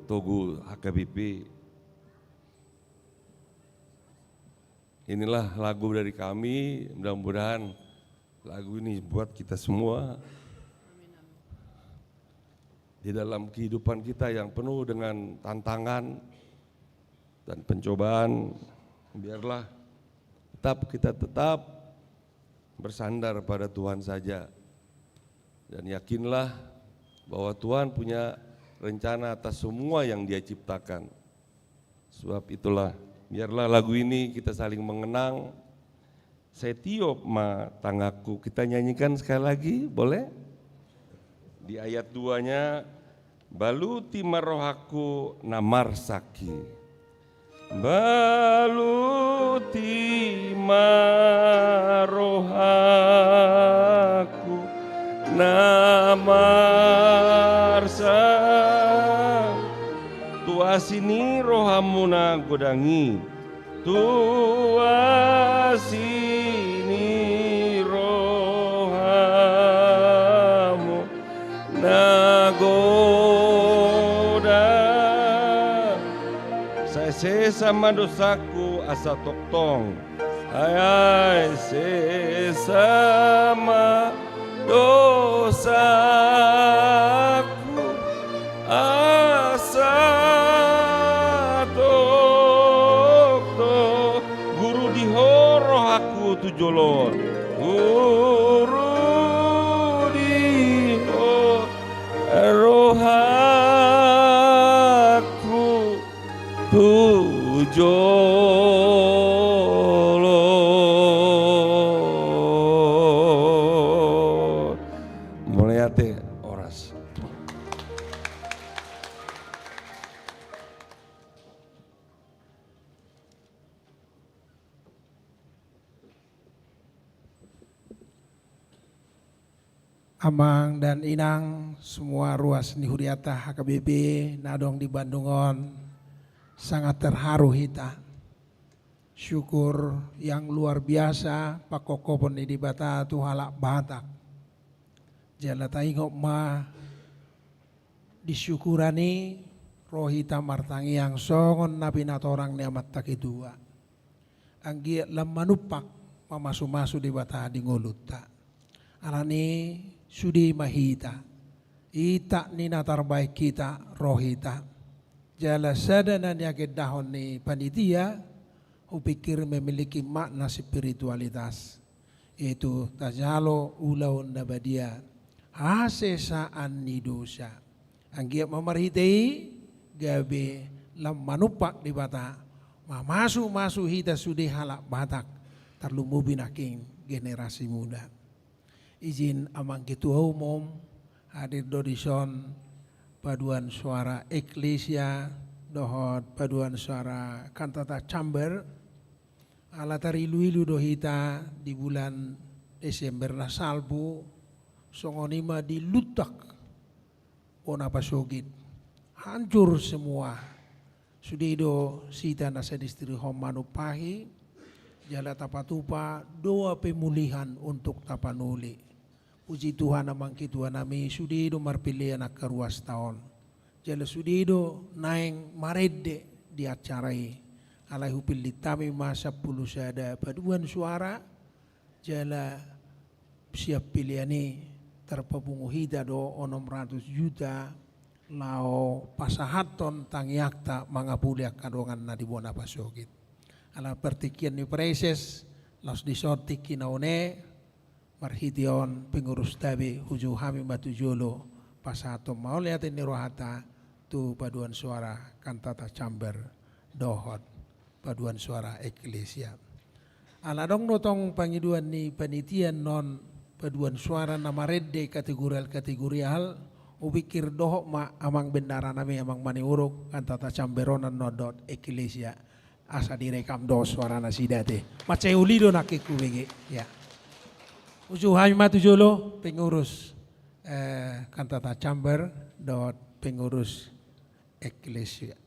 HKBP. Inilah lagu dari kami, mudah-mudahan lagu ini buat kita semua. Di dalam kehidupan kita yang penuh dengan tantangan dan pencobaan, biarlah kita tetap bersandar pada Tuhan saja. Dan yakinlah bahwa Tuhan punya rencana atas semua yang Dia ciptakan. Sebab itulah, biarlah lagu ini kita saling mengenang. Setiop ma tangaku, kita nyanyikan sekali lagi, boleh? Di ayat 2-nya, baluti marohaku namar saki. Baluti marohaku namar saki. Tuasini rohamuna godangi, tuasini rohamu nagoda. Saya sesama dosaku asa toktong, ayai sesama dosaku asa tokto. Guru dihoro aku tujolon, guru dihoro aku tujolon. Mulai ate oras.
Amang dan inang semua ruas ni huriata HKBP nadong di Bandungon sangat terharu hita. Syukur yang luar biasa pakokopon di bata tu halak batak. Jala taingok ma disyukurani rohita martangi yang songon nabi natorang ni amat tak dua. Anggi lam manupak mamasu-masu di bata di ngoluta. Alani sudi mahita. Ita ni natar baik kita rohita. Jala sadanan yakin dahon ni panitia upikir memiliki makna spiritualitas. Itu tajalo ulaun nabadia. Hasesaan ni dosa. Anggiap memarhitei gabe lam manupak di bata. Masu hita sudi halak batak. Terlumu binaking generasi muda. Izin amang ketua umum hadir dodison paduan suara eklesia dohot paduan suara kantata chamber alatari ilu dohita di bulan Desember na salbu songonima di lutak ona pasogit hancur semua sudido sita nasa distri homanupahi jala tapatupa doa pemulihan untuk tapanuli. Puji Tuhan amang kitua nami sudido marpilihan ak ruas tahun. Jala sudido naeng marede di acarai. Alai hupil ditami masa puluh sada paduan suara. Jala siap pilihan terpabungu hida do 600 juta. Lao pasahaton tangiakta mangapuliak kadongan na di bona pasogit. Ala pertikian ni preses los disorti kinaone. Marhition pengurus tabi huju hami matujolo pasato mau lihat ini rohata tu paduan suara kantata chamber dohot paduan suara eklesia. Aladong notong pangiduan ni panitian non paduan suara nama redde kategorial upikir dohok ma amang bendara nami amang maniuruk kantata chamberonan nodot eklesia asa direkam do suara nasidate maceulido nakiku bege ya. Uju hami matujolo pengurus kantata chamber dot pengurus eklesia.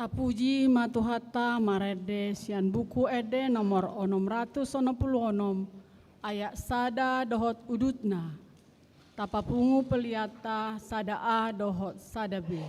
Tapuji matuhata marede sian buku ede nomor 666 ayat sada dohot udutna. Tapapungu peliata sada A dohot sada B.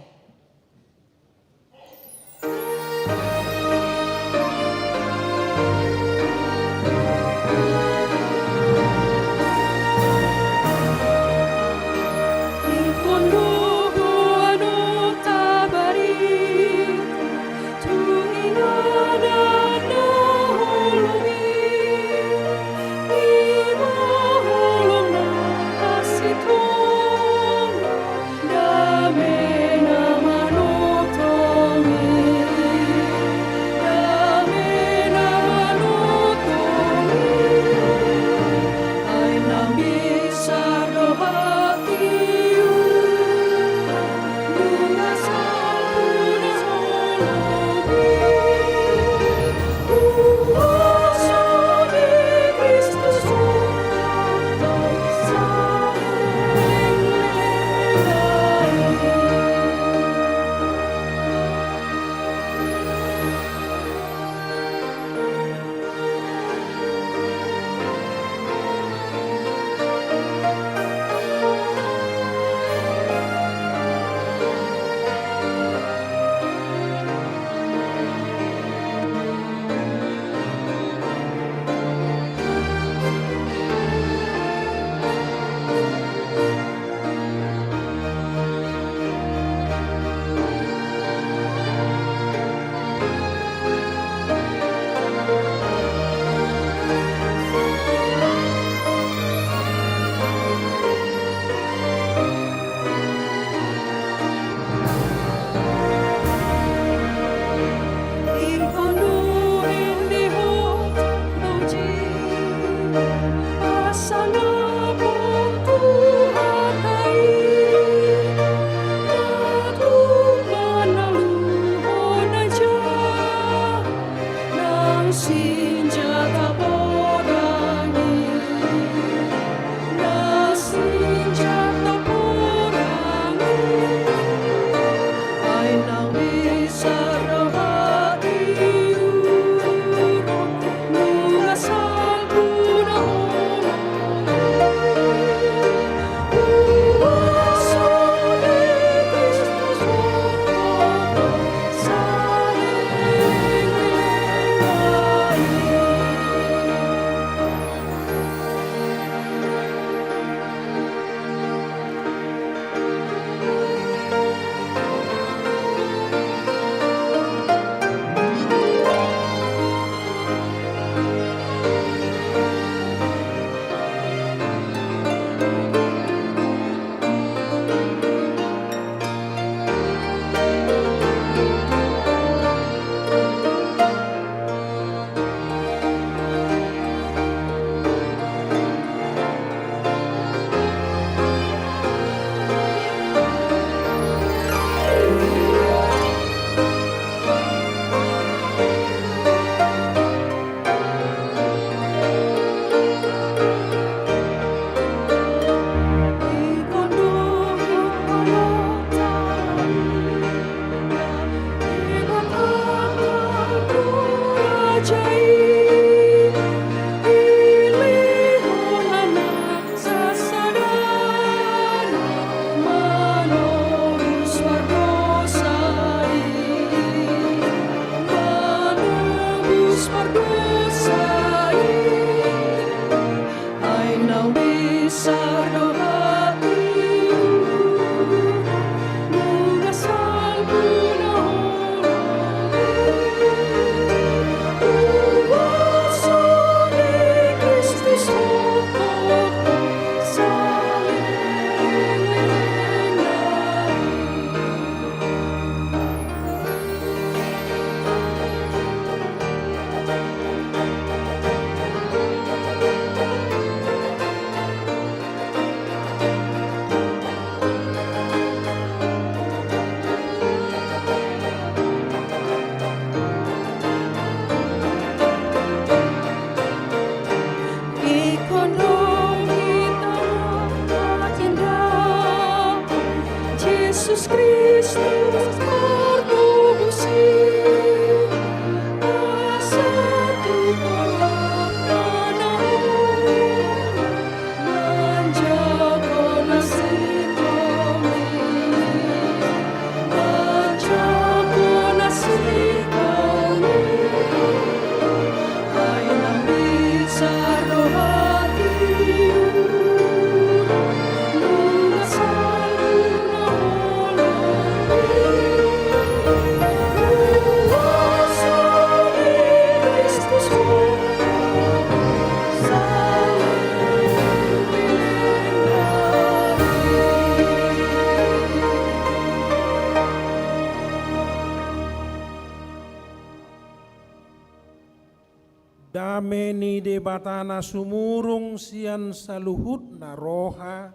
debatana sumurung sian saluhutna roha,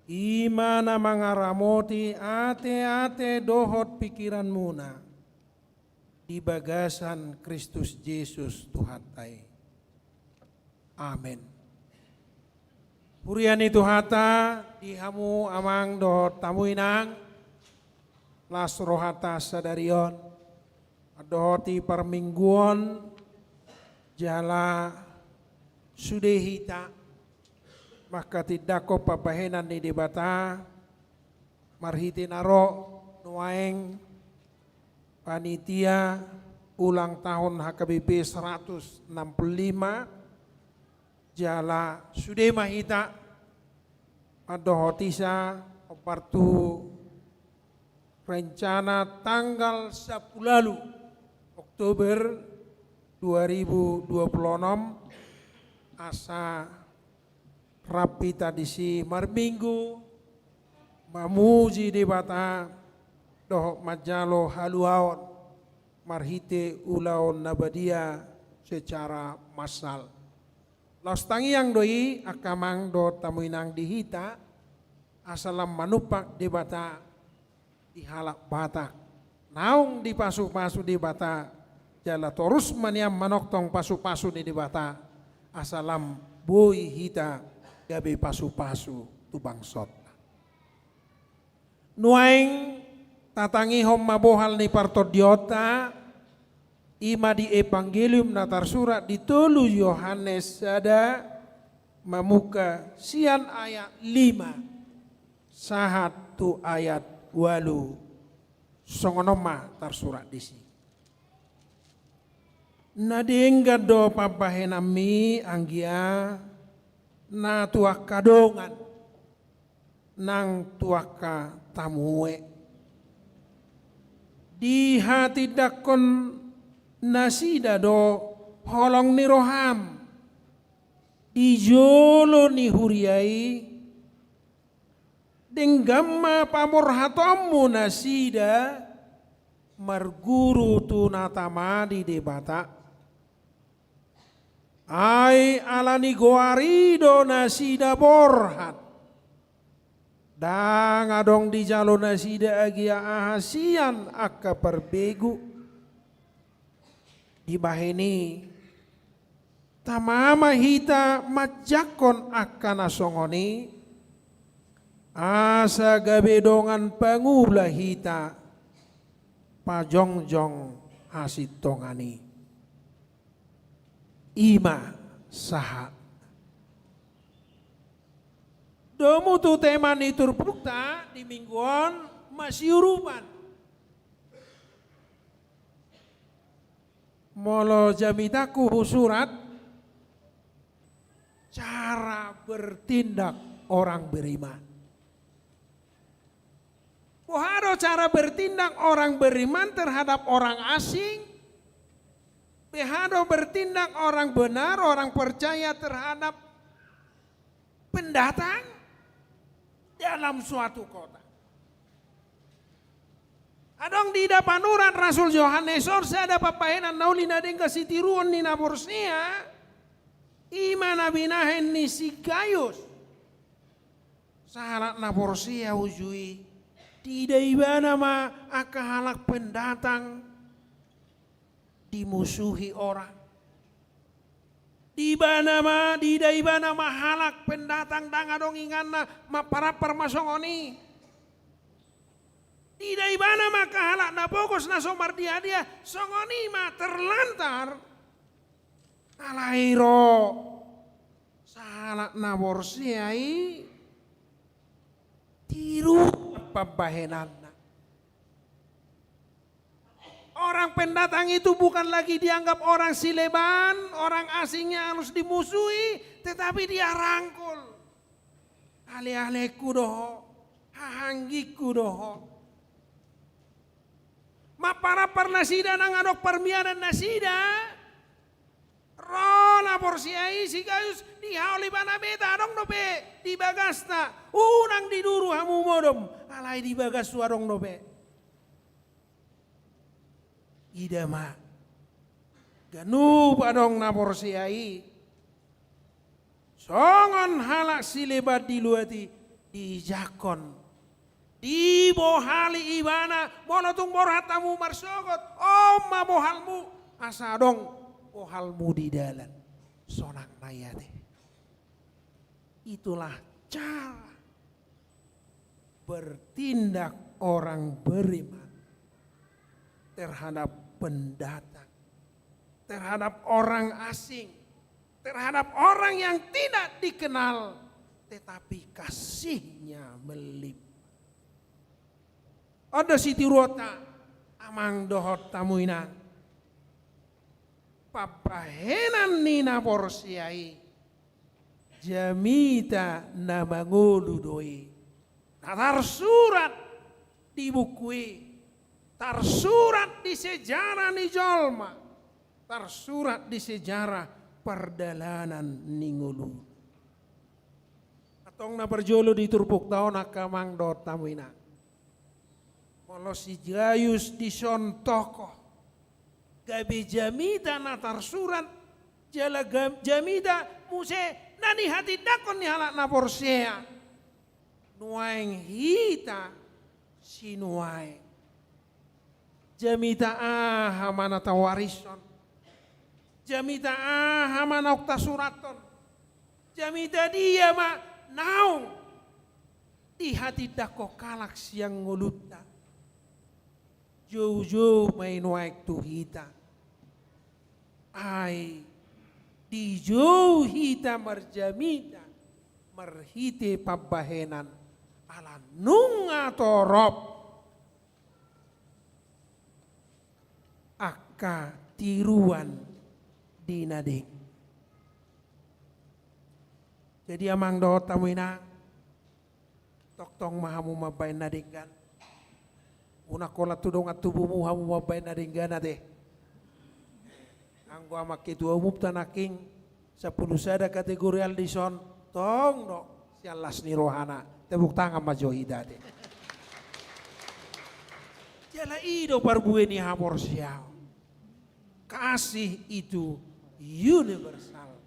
imana mangaramoti ate-ate dohot pikiran muna di bagasan Kristus Yesus Tuhan tai. Amin. Purian itu hata dihamu amang dohot tamuinang las rohata sadarion dohoti permingguan jala sudehita maka tidak ko pabahenan ni debata marhiti naro nuaeng panitia ulang tahun HKBP 165 jala sude mahita adohotisa opartu rencana tanggal 10 Oktober 2026 asa rapi tadisi marminggu mamuji debata doh majalo haluaon marhite ulaon nabadia secara massal. Los tangiang doi akamang do tamuinang dihita asalam manupak debata dihalak batak. Naung di pasu-pasu di bata jala torus maniam manoktong pasu-pasu di bata asalam boi hita gabe pasu-pasu tu bangsot. Nuaing tatangi hom mabohal ni partodiota ima di evangelium natar surat ditulu Yohanes ada mamuka sian ayat 5 sahat tu ayat 8 songonoma tarsurat disi. Nadengga do papahenami anggia na tuak kadongan nang tuaka tamue. Di hati dakon nasida do holong ni roham. Di jolo ni huriai denggamma pamor hatomu nasida marguru tu natama di debata ai alani goarido nasida borhat dang adong di jalo nasida agia ahasian akka perbegu di baheni tamama hita majakon akka nasongoni asa gabedongan pangulah hita pajongjong hasitongani ima saha domu tu teman itur pukta di mingguan masih urupan molo jamitaku husurat cara bertindak orang beriman. Pohado cara bertindak orang beriman terhadap orang asing. Behado bertindak orang benar, orang percaya terhadap pendatang dalam suatu kota. Adong di dapanuran Rasul Yohanes orsa ada papahenan naulina dengka sitiruon ni naborsia imana binahen ni sikayus sahalat naborsia ujui tidak ibana ma akahalak pendatang dimusuhi orang. Tidak ibana ma halak pendatang dangadong ingana ma para permasongoni. Tidak ibana ma kahalak na bogos na somar dia songoni ma terlantar. Alairo sahalak na borsiai tiru pabahenana. Orang pendatang itu bukan lagi dianggap orang sileban, orang asingnya harus dimusuhi, tetapi dia rangkul. Ale-aleku doho, hahanggiku doho. Ma para nasida nang adok permianan nasida. Rona porsiai si gayus di hauli bana beta adong dobe di bagasta unang di duru hamu modom alai di bagas suarong dobe ida ma Ganu padong naporsiai. Songon halak silebat diluati di jakon. Di bohali ibana monotung borhatamu marsogot. Oma bohalmu asadong bohalmu di dalam. Sonang nayate. Itulah cara bertindak orang beriman terhadap pendatang, terhadap orang asing, terhadap orang yang tidak dikenal, tetapi kasihnya melimpah. Ada siti rota amang dohot tamuina, papahenan nina porsiai, jamita namangulu doi, natar surat di bukui, tersurat di sejarah ni jolma, tersurat di sejarah perdalanan ningulu. Atong na perjolo di turpuk taon akamang dot tamuina. Kalau si Gayus disontoko, gabi jamida na tersurat, jala jamida muse nani hati dakon ni halak na porsea. Nuaing hita si nuaing. Jamita mana tawarison. Jamita mana okta suraton. Jamita dia ma naung. Di hati dako kalak siang ngulutna. Jauh-jauh main waik tuhita. Ai di jauh hita marjamita. Marhite pabahenan ala nunga torop. Aka tiruan dinading. Jadi amang doh tamuina toktong mahamu mabain nadinggan. Una kola tudong at tubumu hamu mabain nadinggan ade. Anggo amak ketua umum tanaking 10 sada kategori aldison tong no sialas ni rohana tebuk tangan majohida ade. Jala ido parbue ni hamor siao. Kasih itu universal.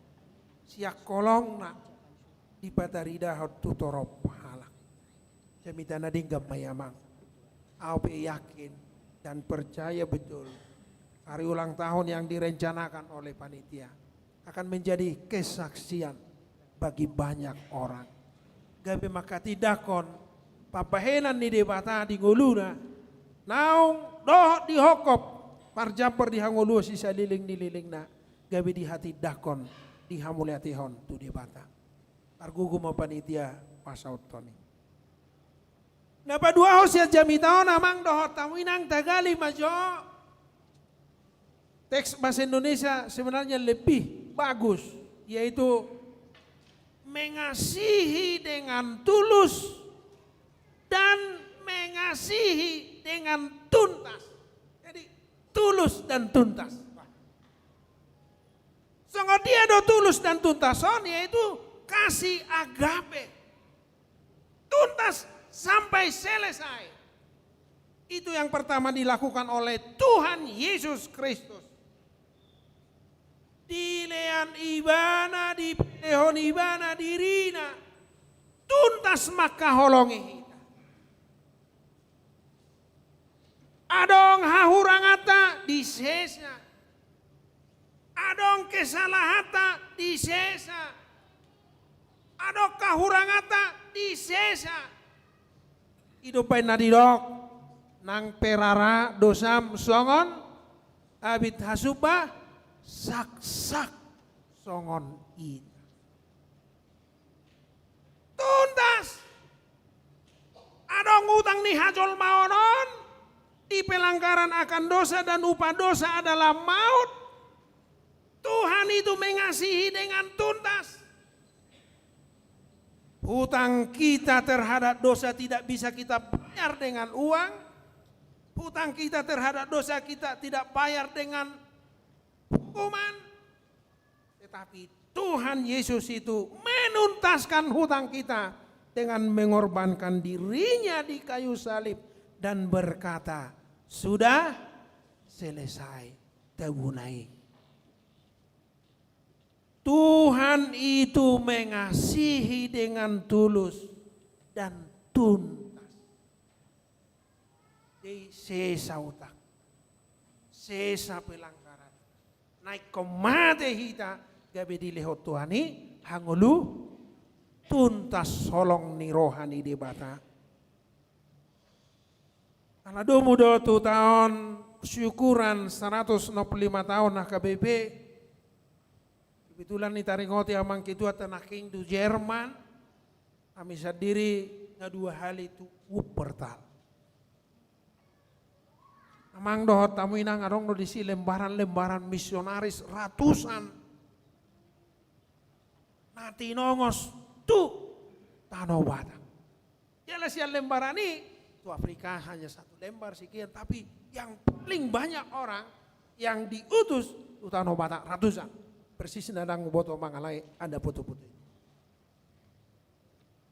Siak kolong na di patarida hot tutorop halak. Jamita nadinggam mayamang. Aku yakin dan percaya betul hari ulang tahun yang direncanakan oleh panitia akan menjadi kesaksian bagi banyak orang. Gabe maka tidakon papahenan ni debata di nguluna naung doh di hokop parjamper di hangulu sisa liling di liling na gabe di hati dakon di hamuliatihon tu debata. Argugu mau panitia pasaut toni. Napa dua hosia jamitao namang dohot tamuinang tagali majo. Teks bahasa Indonesia sebenarnya lebih bagus, yaitu mengasihi dengan tulus dan mengasihi dengan tuntas. Jadi tulus dan tuntas. Sangat dia do tulus dan tuntason yaitu kasih agape. Tuntas sampai selesai. Itu yang pertama dilakukan oleh Tuhan Yesus Kristus. Di lean ibana, di lehon ibana dirina. Tuntas maka holongi hita. Adong hahurangata disesa. Adong kesalahata disesa. Adong kahurangata disesa. Hidupai nadidok nang perara dosam songon abit hasupa sak songon ita. Tuntas. Adong utang ni hajol maonon di pelanggaran akan dosa dan upah dosa adalah maut. Tuhan itu mengasihi dengan tuntas. Hutang kita terhadap dosa tidak bisa kita bayar dengan uang. Hutang kita terhadap dosa kita tidak bayar dengan hukuman. Tetapi Tuhan Yesus itu menuntaskan hutang kita dengan mengorbankan dirinya di kayu salib dan berkata, sudah selesai, terbunai. Tuhan itu mengasihi dengan tulus dan tuntas. Di sesa utak, sesa pelanggaran. Naik komate hita gabe dilehot Tuhani hangulu tuntas solong ni rohani di bata. Kalau domu 2 tahun syukuran 165 tahun HKBP. Kebetulan ni taringoti amang kitua tenaking du Jerman. Kami sendiri nga 2 hali itu Wuppertal. Amang dohot tamu inang arong do disi lembaran-lembaran misionaris ratusan. Nati nongos tu Tanah Batak. Jelas yang lembaran ini tu Afrika hanya 1 lembar sekian, tapi yang paling banyak orang yang diutus tu Tanah Batak ratusan. Persis nadang boto mangalai ada foto-foto.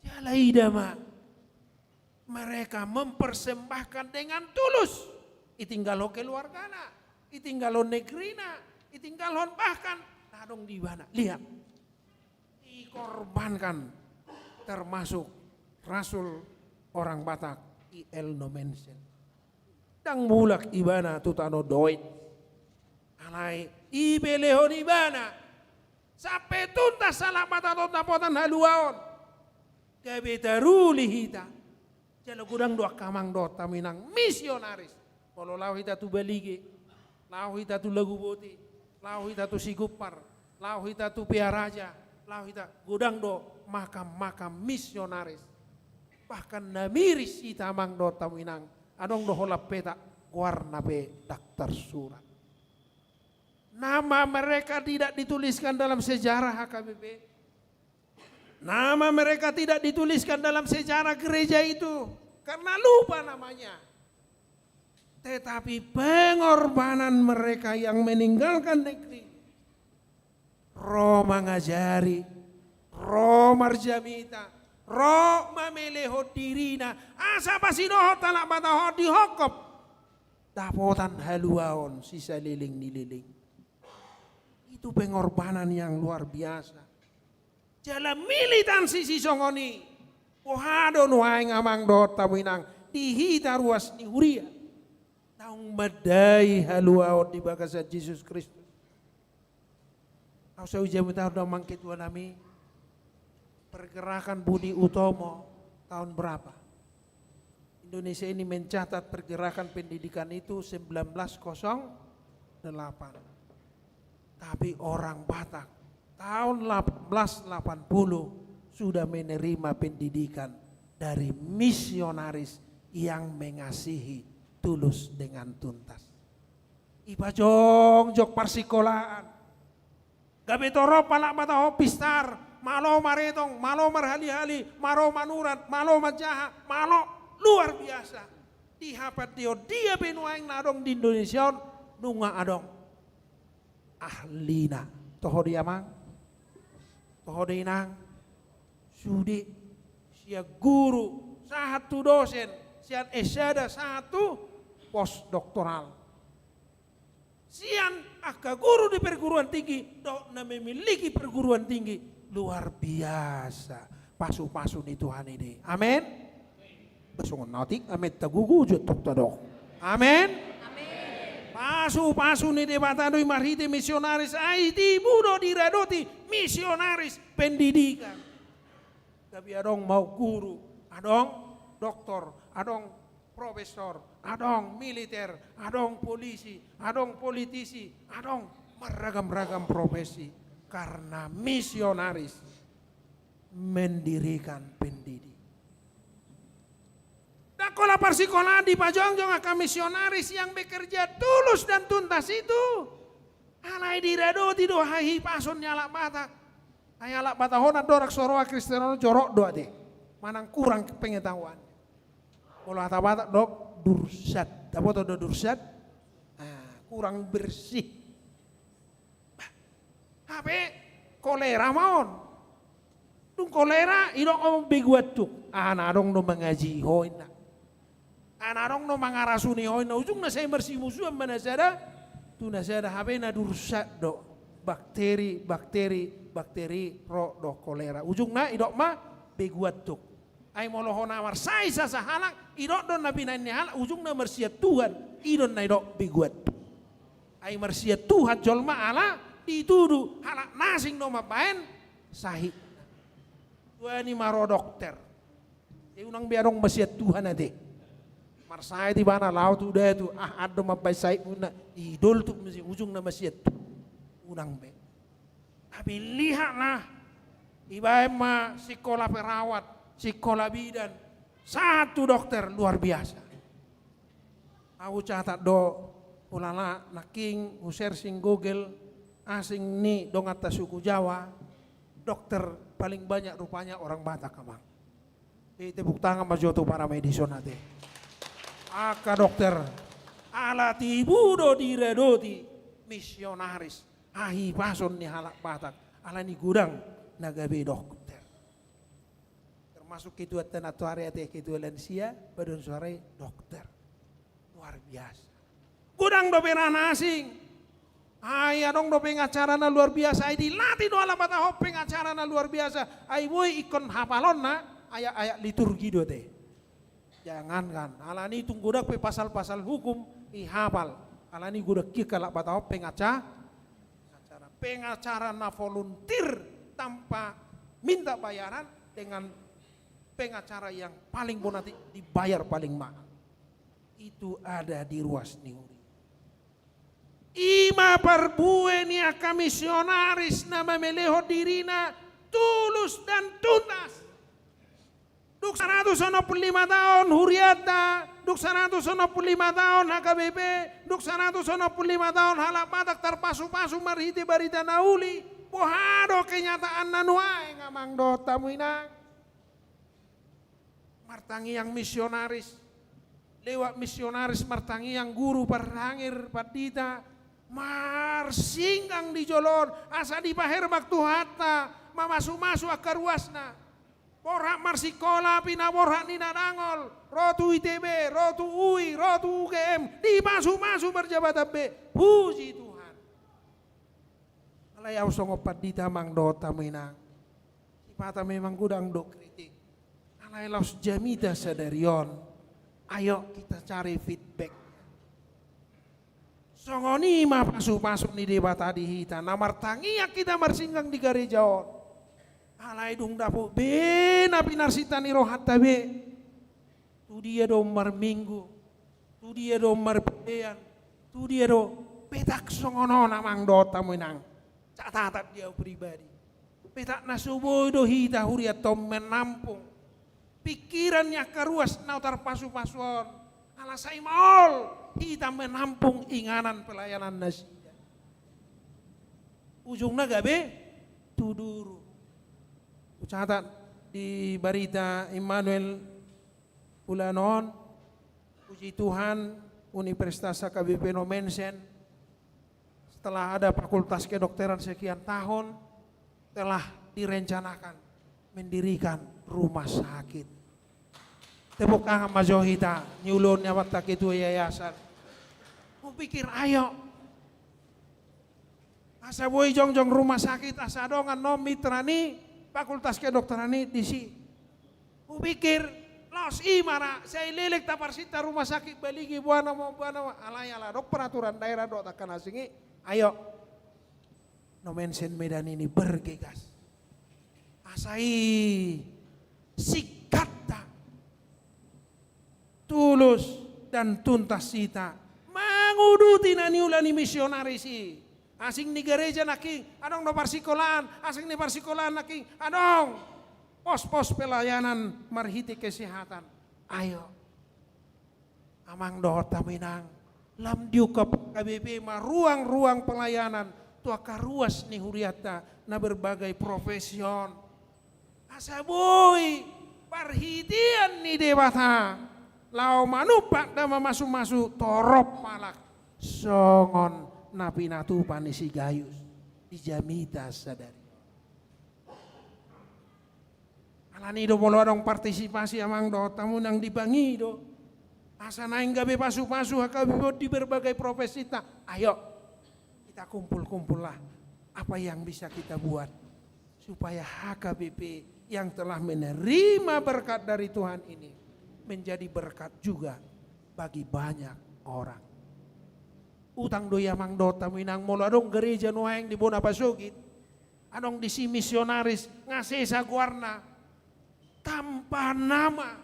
Jalai dama mereka mempersembahkan dengan tulus. Itinggalo keluargana, itinggalo negrina, itinggalon bahkan nadong di mana. Lihat, dikorbankan termasuk Rasul orang Batak I.L. Nomensen. Dang mulak ibana tutano doit. Alai ibelehon ibana. Sampai tuntas salah mata tontapotan haluaon. Gabetaruli hita. Jalo gudang doa kamang dota minang misionaris. Kalau lau hita tu balige, lau hita tu lagu boti, lau hita tu sigupar, lau hita tu piaraja, lau hita gudang do makam-makam misionaris. Bahkan namiris hita mang do taminang, adong do holap peta warna pe daftar surat. Nama mereka tidak dituliskan dalam sejarah HKBP. Nama mereka tidak dituliskan dalam sejarah gereja itu karena lupa namanya. Tetapi pengorbanan mereka yang meninggalkan negeri, roh mengajari, roh marjamita, roh memeleho dirina, asa pasinoho talak bataho dihokop, dapotan haluaon sisa liling nililing. Itu pengorbanan yang luar biasa. Jalan militansi si songoni, pohado nuaing amang dot tawinang dihita ruas ni huria. Taung madai haluaon di bagasa Yesus Kristus. Kau saya ujian tahu dah mangkit nami pergerakan Budi Utomo tahun berapa? Indonesia ini mencatat pergerakan pendidikan itu 1908. Tapi orang Batak tahun 1880 sudah menerima pendidikan dari misionaris yang mengasihi tulus dengan tuntas. Iba jok parsikolahan. Gabi toro palak mata pistar, malo maretong, malo marhali-hali, malo manurat, malo majaha, malo luar biasa. Dihapat dia benuaing nadong di Indonesia nunga adong. Ahlina, toho dia mang, toho dia nang, sudi, sia guru, satu dosen, sian esada satu postdoktoral. Sian guru di perguruan tinggi, dok na memiliki perguruan tinggi luar biasa. Pasu-pasu ni Tuhan ini. Amin. Besungon natik amin tagugujud tok tadok. Amin. Pasu-pasu ni debatadoi marhiti misionaris aiti budo diradoti misionaris pendidikan. Tapi adong mau guru, adong doktor, adong profesor, adong militer, adong polisi, adong politisi, adong meragam-ragam profesi. Karena misionaris mendirikan pendidik. Dakola persikolaan di Pajongjong akan misionaris yang bekerja tulus dan tuntas itu. Alai diradoti do hahi pason nyalak batak. Ayalak batahona dorak soroa kristenon jorok doa deh. Manang kurang pengetahuan. Kalau kata batak dok dursat. Apa tuh dursat? Kurang bersih. HP kolera maon. Dung kolera idong om biguatuk. Anadong no mengaji hoina. Anadong no mangarasuni hoina. Ujung na saya bersih musuhan manasada. Tu nasada HP na dursat do. bakteri ro do kolera. Ujungna idok ma beguatuk. Ai molohona marsai sasa halak idok don nabi nainnya halak ujungna marsiat Tuhan idon na idok beguatuk. Ai marsiat Tuhan jolma ala dituduh halak nasing no mapaen sahih. Dua ni maro dokter. Unang biarong marsiat Tuhan ade. Marsai di mana laut udah tu ado mapai sahih una idol tu ujung na marsiat unang be. Tapi lihatlah ibae ma sekolah perawat, sekolah bidan, satu dokter luar biasa. Aku catat do ulala naking user sing Google asing ni dong atas suku Jawa, dokter paling banyak rupanya orang Batak kamang. Tepuk tangan majoto para medison ate. Aka dokter ala tibu do diredoti misionaris. Ahi pason ni halak Batak, ala ni gudang nagabe dokter. Termasuk ketua tenatuari ate ketua lansia, badun suara dokter. Luar biasa. Gudang do perana asing. Ayah dong do pengacarana luar biasa. Ai dilatih do ala bata hop pengacarana luar biasa. Ai boy ikon hafalon na ayat-ayat liturgi do teh. Jangan kan, ala ni tunggu dak pe pasal-pasal hukum ihafal. Ala ni gudak kikalak bata hop pengacara na volunteer tanpa minta bayaran dengan pengacara yang paling bonati dibayar paling mahal. Itu ada di Ruas Niuri. Ima perbue ni aka misionaris na memeleho dirina tulus dan tuntas. Duk 165 tahun Huriata, duk 165 tahun HKBP, duk 165 tahun halak Batak terpasu-pasu marhiti barita nauli, pohado kenyataan nanuai ngamang do tamu inang. Martangi yang misionaris, lewat misionaris martangi yang guru parhangir padita, marsinggang di jolon, asa di paher baktu hatta, mamasu-masu akar ruasna. Borak marsikola pinaborak ni nanangol, rotu ITB, rotu UI, rotu UGM, di masu-masu berjabatan B. Puji Tuhan. Alay songo padita mang do taminang. Sipata memang gudang do kritik. Alay laus jamita sadarion. Ayo kita cari feedback. Songo ni ma pasu-pasuk ni debat tadi hita. Namar tangiak kita marsinggang di garejaon. Alay dung dapo be na pinarsita ni rohat tabe. Tu dia do marminggu. Tu dia do marpean. Tu dia do petak songono namang do taminang. Catatat dia pribadi. Petak na subuh do hita huriat tom menampung. Pikirannya karuas nautar pasu-pasuan. Ala say maol hita menampung inganan pelayanan nasida. Ujungnya gabe tuduru. Catat di berita Immanuel Ulanon, puji Tuhan Universitas HKBP Nomensen setelah ada fakultas kedokteran sekian tahun telah direncanakan mendirikan rumah sakit. Tepuk tangan majohita nyulun nyawatak itu yayasan. Mau pikir ayo asa boy jongjong rumah sakit asa dongan no mitrani fakultas kedokteran ini di si. Pikir los imara saya lelek taparsita rumah sakit baligi buana mau alayala dok peraturan daerah dok takkan asingi. Ayo Nomensen Medan ini bergegas. Asai sikata tulus dan tuntas sita menguduti naniulani misionarisi. Asing di gereja naking, adong do parsikolaan, asing di parsikolaan naking, adong pos-pos pelayanan marhiti kesehatan. Ayo, amang do taminang, lam diukap KBP ma ruang-ruang pelayanan, tua karuas ni huriata na berbagai profesion. Asa boy, parhitian ni dewata, lau manupak dama masu-masu torop malak, songon. Napi natu panisi gayus dijamita sadari. Alani do bolo dong partisipasi amang do tamu nang dibangi do. Asa naing gabe pasu-pasu hakabibo di berbagai profesi tak. Ayo kita kumpul-kumpul lah. apa yang bisa kita buat supaya HKBP yang telah menerima berkat dari Tuhan ini menjadi berkat juga bagi banyak orang. Utang doya mang dota minang molo adong gereja nuaeng di Bona Pasugit, adong di si misionaris ngasih saguarna tanpa nama,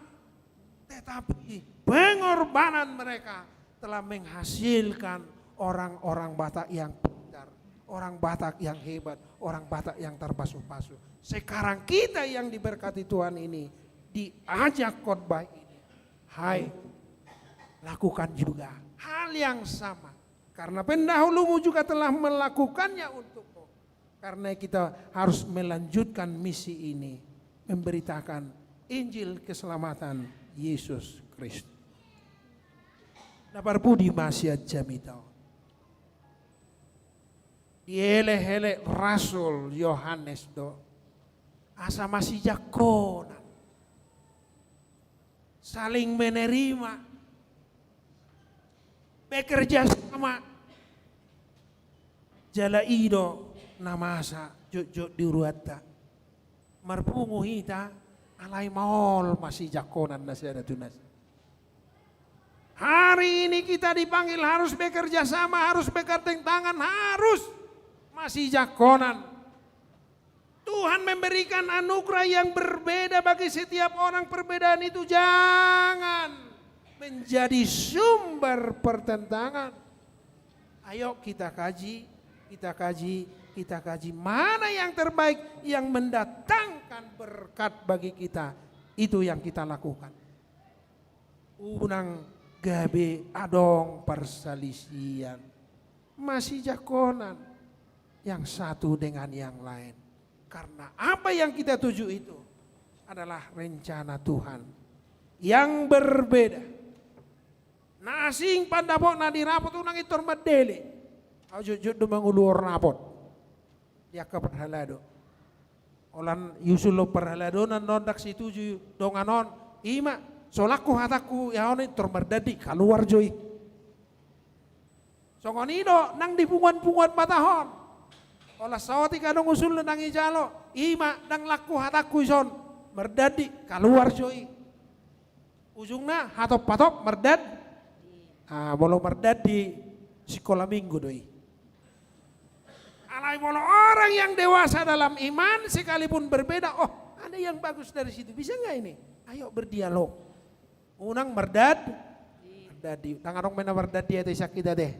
tetapi pengorbanan mereka telah menghasilkan orang-orang Batak yang pintar, orang Batak yang hebat, orang Batak yang terpasu-pasu. Sekarang kita yang diberkati Tuhan ini diajak khotbah ini, hai lakukan juga hal yang sama. Karena pendahulumu juga telah melakukannya untukmu. Karena kita harus melanjutkan misi ini, memberitakan Injil keselamatan Yesus Kristus. Napar pudi masih jamitau. Diele-hele Rasul Yohanes do asa masih jakonan. Saling menerima, bekerja sama, jala ido namasa jok diuruata marpungu hita alai maol masih jakonan nasi ada tunas. Hari ini kita dipanggil harus bekerja sama, harus bergandeng tangan, harus masih jakonan. Tuhan memberikan anugerah yang berbeda bagi setiap orang. Perbedaan itu jangan menjadi sumber pertentangan. Ayo kita kaji, kita kaji mana yang terbaik yang mendatangkan berkat bagi kita. Itu yang kita lakukan. Unang gabe adong perselisihan, masih jakonan yang satu dengan yang lain. Karena apa yang kita tuju itu adalah rencana Tuhan yang berbeda. Nasing pandapok na dirapot unang itor madele. Jujud do mangulur rapot. Dia ke perhalado. Olan yusulo perhalado nan nondak situju donganon ima solaku hataku ya oni itor mardadi keluar joy. Songonido nang dipungan-pungan matahon. Olah sawati kadang usul nang ijalo ima nang laku hataku ison mardadi keluar joy. Ujungnya hatop-patop merdad. Bolo merdad di sekolah minggu doi. Alai bolo orang yang dewasa dalam iman sekalipun berbeda, oh ada yang bagus dari situ, bisa nggak ini? Ayo berdialog. Unang merdad, merdadi. Tangarong mena merdad dia teh sakit deh.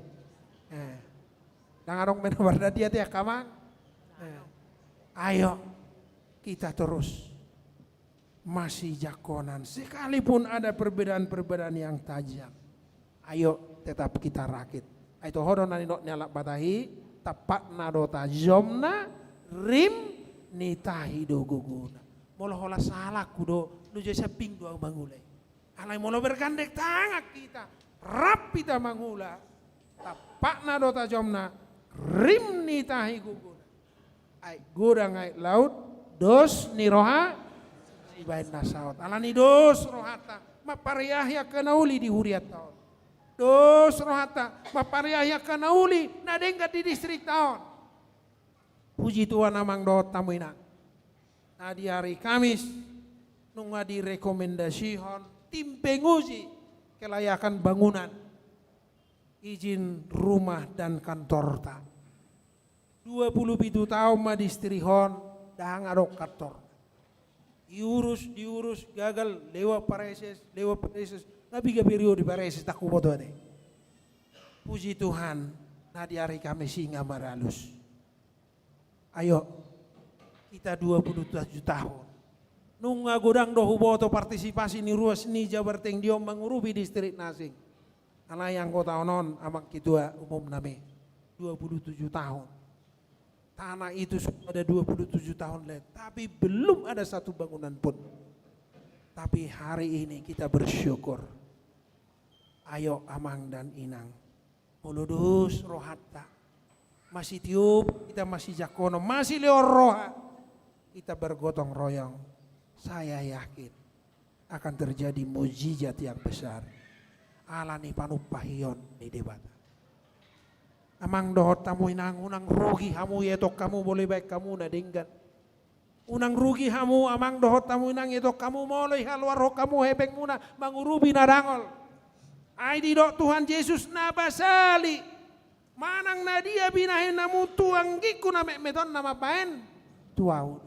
Tangarong mena merdad dia teh kamang. Ayo kita terus masih jakonan sekalipun ada perbedaan-perbedaan yang tajam. Ayo tetap kita rakit. Ayo hodon nani nok nyalak batahi tapak nado tajomna rim nitahi do guguna. Molo hola salah kudo nuju seping dua mangulai. Alai molo bergandeng tangan kita rap kita mangula tapak nado tajomna rim nitahi guguna. Ay gudang ay laut dos niroha ibain nasaut. Alani dos rohata mapariahya kenauli di huriat tahun. Dos rohata mapariahya kenauli nadenggat di distrik tahun. Puji Tuhan amang doa tamuina. Nah di hari Kamis nunga direkomendasihon tim penguji kelayakan bangunan izin rumah dan kantor ta. 27 tahun ma distrihon dahang adok kantor. Diurus gagal lewat pareses tapi ke periode pareses tak kuboto deh. Puji Tuhan, nah di hari kami singa maralus. Ayo kita 27 tahun. Nunga godang dohu boto partisipasi ni ruas ni jabarteng diom mengurupi distrik nasing. Anak yang kota onon amang kitua umum name 27 tahun. Tanah itu sudah ada 27 tahun lewat, tapi belum ada satu bangunan pun. Tapi hari ini kita bersyukur. Ayo amang dan inang, muludus rohata, masih tiup, kita masih jakono, masih leor roha, kita bergotong royong. Saya yakin akan terjadi mujizat yang besar. Alani panupahion di debata. Amang dohot tamu inang unang rugi hamu yetok kamu boleh baik kamu na denggan. Unang rugi hamu amang dohot tamu inang yetok kamu moloi halwar ho kamu hebeng muna mangurubi na dangol. Ai di dok Tuhan Yesus na basali. Manang na dia binahin namu tuang giku na meton nama paen tuau.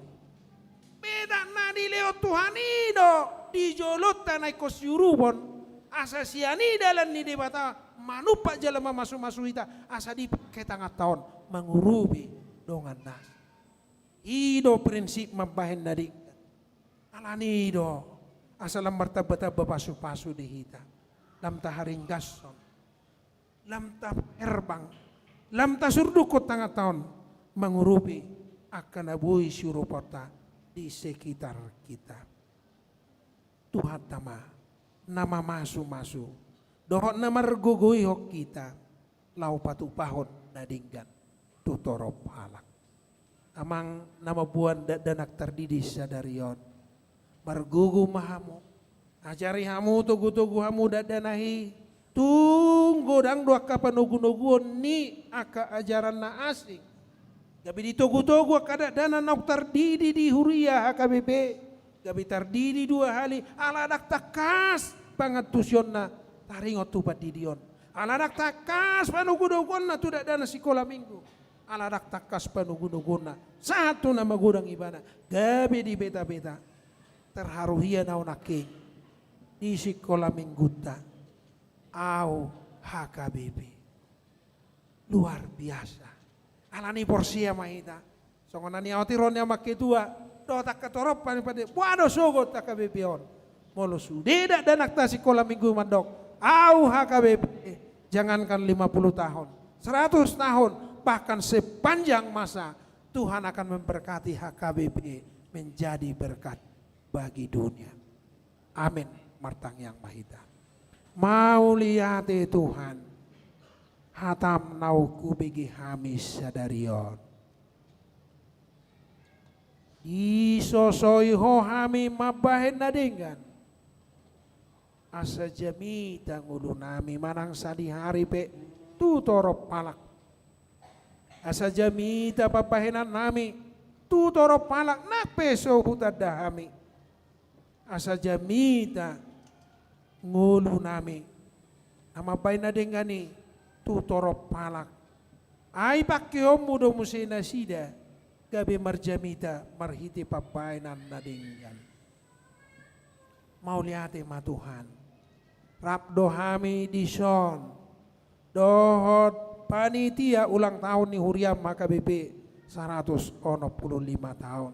Beda na di leo Tuhan ido di jolot tanai kosyurubon asa siani dalan ni debata manupa jalama masu-masu ita asa di ketengah tahun mengurubi dongan nas. Ido prinsip mabahen nadik. Alani ido asa lambar taba-taba pasu-pasu di hita. Lam taharing gason. Lam ta herbang. Lam ta surdukot tengah tahun mengurubi akan abui syurupota di sekitar kita. Tuhan tama nama masu-masu. Dohot na margugui hok kita lau patupahon na dinggan tutorop halak. Amang nama buan danak terdidi sadarion. Margugu mahamu. Ajari hamu tugu-tugu hamu dadanahi. Tunggu dang dua kapanugu-nuguon ni aka ajaran na asing. Gabi ditugu-tugu kada dana nok terdidi di huria HKBP. Gabi terdidi dua hali aladak takas pangatusyon na taringot tupat di dion. Aladak takas panugunugon na tidak dana sekolah minggu. Aladak takas panugunugon na satu nama gudang ibana. Gabi di beta-beta terharuhia naon aking di sekolah minggu ta. Au HKBP. Luar biasa. Alani porsia mahita. Songonani autironnya maketua. Do tak ketorop pada wado sogot HKBP on. Molo sudah danak ta sekolah minggu mandok. Au HKBP, jangankan 50 tahun, 100 tahun, bahkan sepanjang masa Tuhan akan memberkati HKBP menjadi berkat bagi dunia. Amin. Martang yang mahita. Mau lihat Tuhan, hatam nauku bagi hamis sadarion. Isosoi ho hami mabahen nadenggan. Asa jami tangulu nami manang sadi hari pe tu torop palak. Asa jami ta papahenan nami tu torop palak nak peso hutada hami. Asa jami ta ngulu nami ama bain na dengani tu torop palak. Ai pakiom mudo musina sida gabi marjamita marhiti papainan na dengan. Mau lihat ma Tuhan. Rabdo hami di son dohot panitia ulang tahun ni huriam HKBP 165 tahun.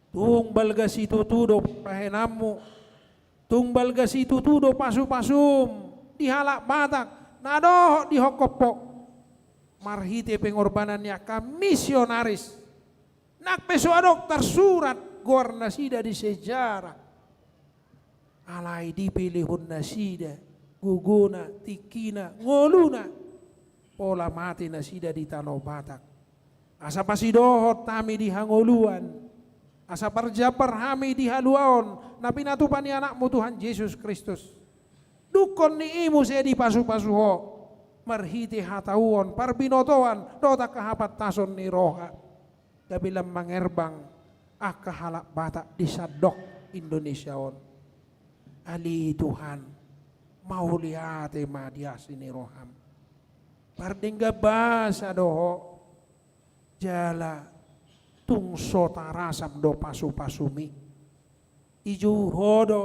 Tungbal gasitu tudo pahenamu. Tungbal gasitu tudo pasu-pasum dihalak batak nadohot di hokopok. Marhite pengorbanannya kamisionaris. Nak peso adok tersurat gorna sida di sejarah. Alai dipilihun nasida, guguna, tikina, ngoluna, pola mati nasida di tanah Batak. Asa pasidohot tami di hangoluan, asa parjapar hami di haluaon, napi natupani anakmu Tuhan Yesus Kristus. Dukon ni imu saya di pasu-pasuho, marhiti hatauon, parbinotoan, dota kahapat tason ni roha. Dabilang mangerbang, akahalak Batak di sadok Indonesia on. Ali Tuhan mau lihat ma dia sini roham. Pardengga basa doho jala tungso tarasam do pasu-pasumi. Iju hodo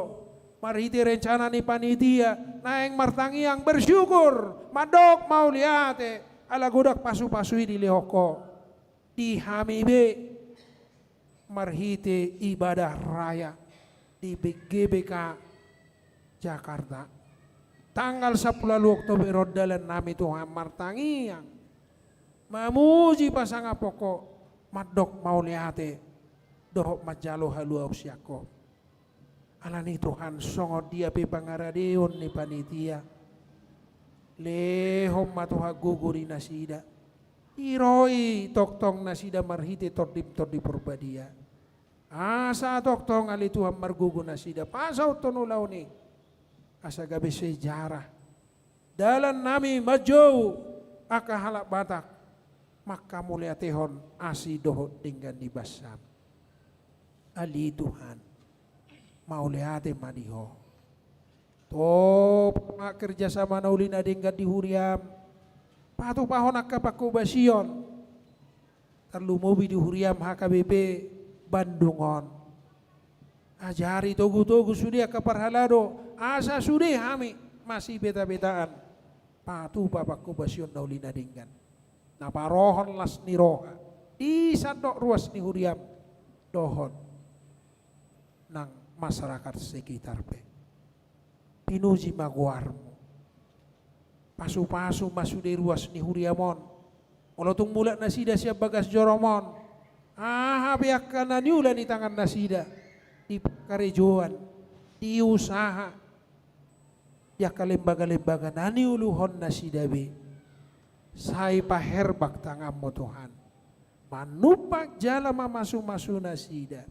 marhiti rencana ni panitia naeng martangi yang bersyukur madok mau lihat ala gudak pasu-pasui di lehoko di hamibe marhiti ibadah raya di GBK Jakarta. Tanggal 10 Oktober dalan nami Tuhan martangi yang mamuji pasanga pokok madok mau liate dohok majalo halu usiako. Alani Tuhan songo dia pe pangaradeon ni panitia. Lehom matuha guguri nasida. Iroi toktong nasida marhite tordip perbadia. Asa toktong ali Tuhan margugu nasida. Pasau tonulaw ni. Asa gabi sejarah. Dalan nami maju aka halak batak maka mulia tehon asi doho dengan dibasam. Ali Tuhan mau lihat maniho. Top kerjasama naulina dengan dihuriam. Patu pahon akapaku basion. Terlumobi dihuriam HKBP Bandungon. Ajari togu-togu sudah kaparhalado. Asa sudah hami masih beta-betaan. Patu papaku basion naulina dengan. Napa rohon las ni roha. Di sandok ruas ni huriam. Dohon. Nang masyarakat sekitar pe. Pinuji maguarmu. Pasu-pasu masuk di ruas ni huriamon. Molotung mulat nasida siap bagas joromon. Biak kanan yula ni tangan nasida. Di karejoan. Di usaha. Ya kalembaga-lembaga nani uluhon nasida be. Sai paherbak tanganmu Tuhan. Manupak jala mamasu-masu nasida.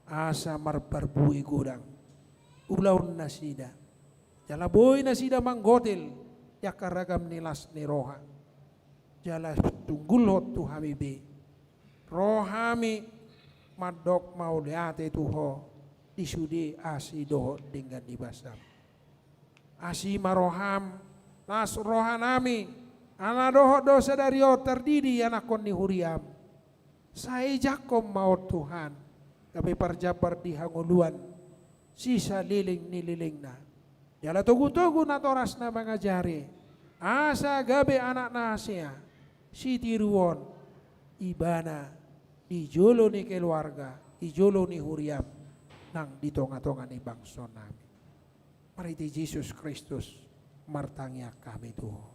Asa marparbui godang. Ulaun nasida. Jala boy nasida manggotel. Ya karagam nilas ni roha. Jala tunggulot tuhami be. Rohami madok mau liate tuho. Disudi asi doho dengan dibasam. Asi maroham. Nas rohanami. Ana doho dosa dari terdiri anakon ni huriam. Saya jakom maut Tuhan. Kami parjabar di hanguluan. Sisa liling ni liling na. Jala tugu-tugu na toras na mangajari. Asa gabi anak nasya. Si tiruon. Ibana. Di jolo ni keluarga. Di jolo ni huriam. Nang di tonga-tonga ni bangsa namin. Mari di Yesus Kristus. Martangya kami Tuhan.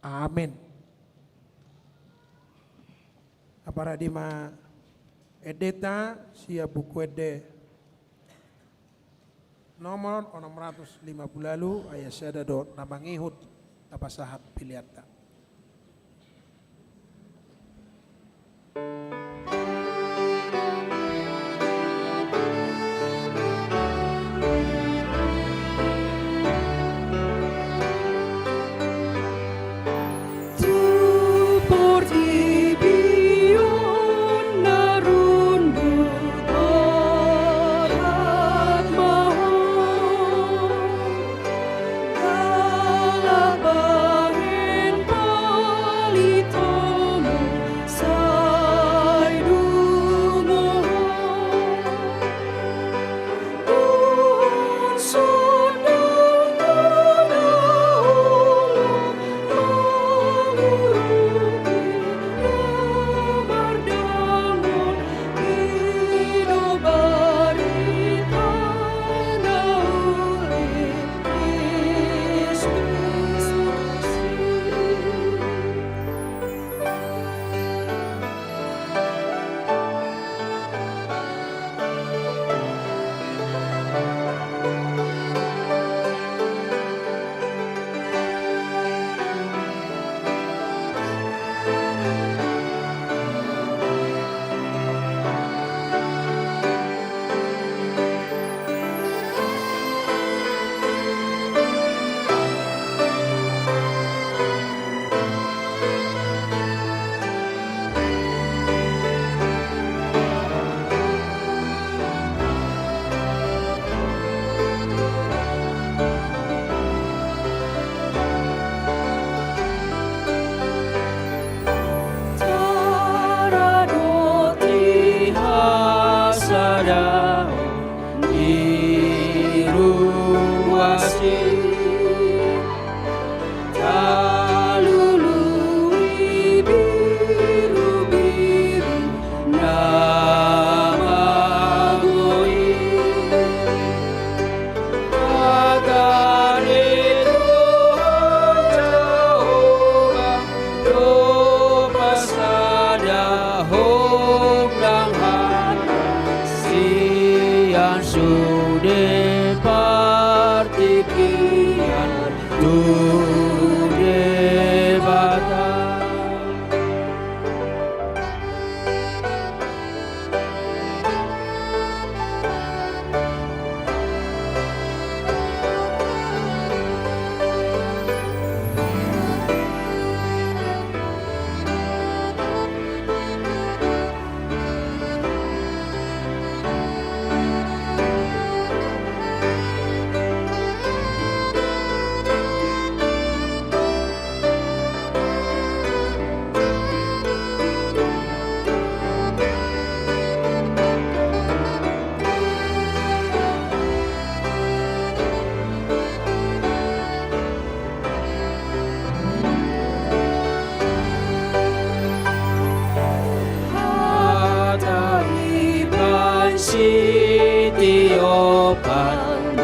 Amin. Apara di ma edeta sia buku ede nomor 650 lalu ayat sada do namangihut tapasahat piliata.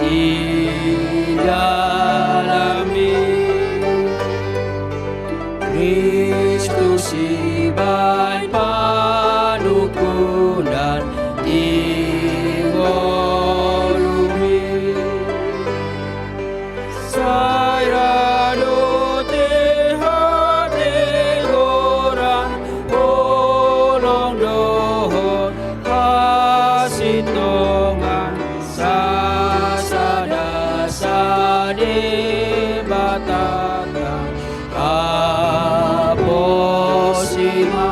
idalami Kristus ibai panukunan ingolumi sairado tehate goran bolong dohon hasitongan sasada sade batata aposima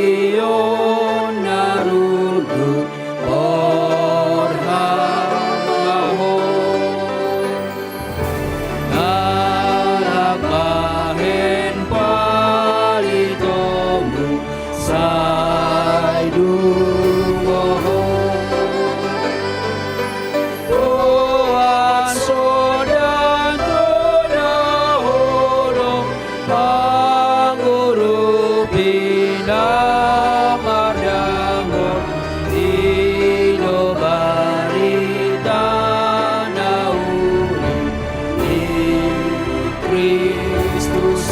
Portibion narundut porhamaho nalakahen palitomu saidungoho Tuhan sodan tunahodong panguru pinamardamon Ino barita nauli di Kristus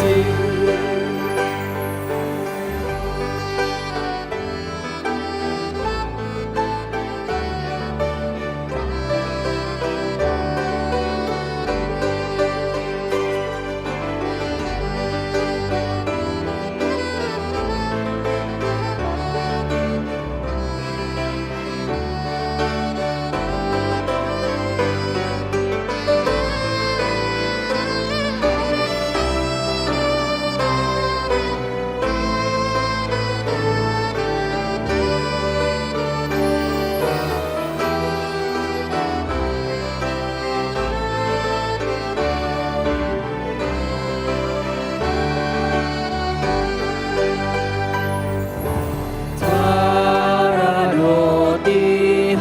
Taradoti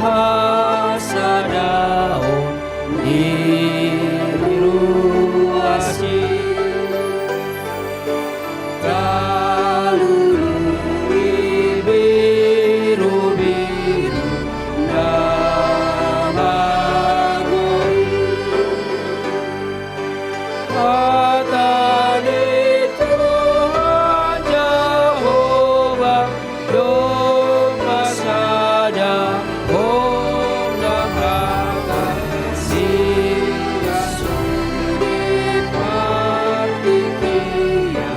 hasadao diruasi Talului biru-biru namagoi Atane Tuhan Jehovah Domba sada Om Namrata Sira Suri Partikia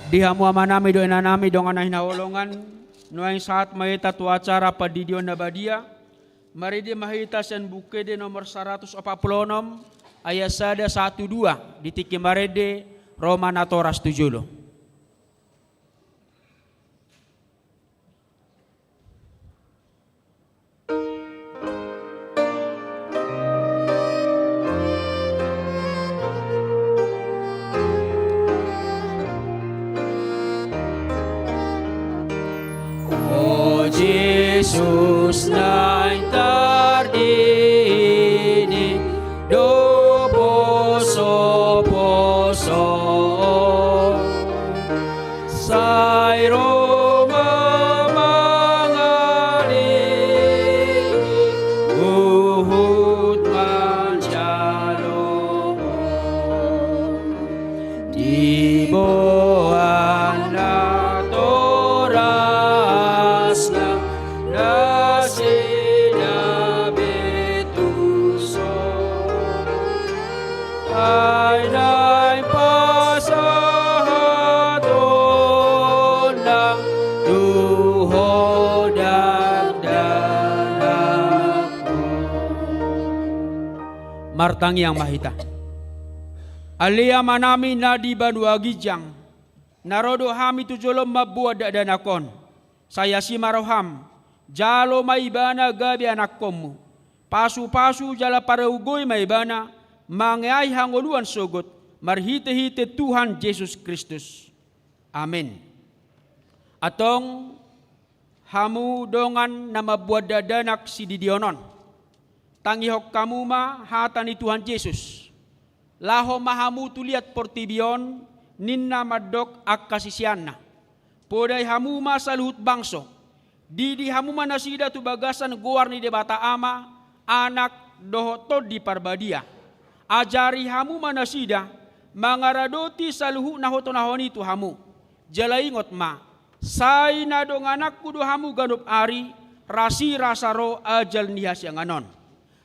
Dihamu amanami do enanami dong anah hinawolongan nuang saat mahita tu acara padidion nabadia maridi mahita sen bukede nomor 146 ayat sada 1-2 ditiki marede Roma natoras 7. Jesus na tardini do poso say Roma mangaling uhud man shalom di boan na toras na sinabetuso ay na'y pasahaton ng tuhod danak ko. Martangi ang mahita. Alia manami na di banuagijang, narodo hami tujolom mabuad danakon. Saya si maroham, jalo maibana gabi anak komu. Pasu-pasu jala paraugoy maibana, mangay hangoluan sogot, marhite-hite Tuhan Yesus Kristus. Amin. Atong hamu dongan na mabuad danak si didionon. Tangihok kamu ma hata ni Tuhan Yesus. Laho mahamu tuliat portibion ninna madok ak kasisianna. Poday hamu ma saluhut bangso. Didi hamu manasida tu bagasan guar ni debata ama anak dohotod di parbadia. Ajari hamu manasida mangaradoti saluhu nahotonahoni tu hamu. Jalaingot ma say na dong anak kudo hamu ganup ari rasi rasaro ajal nihas yang anon.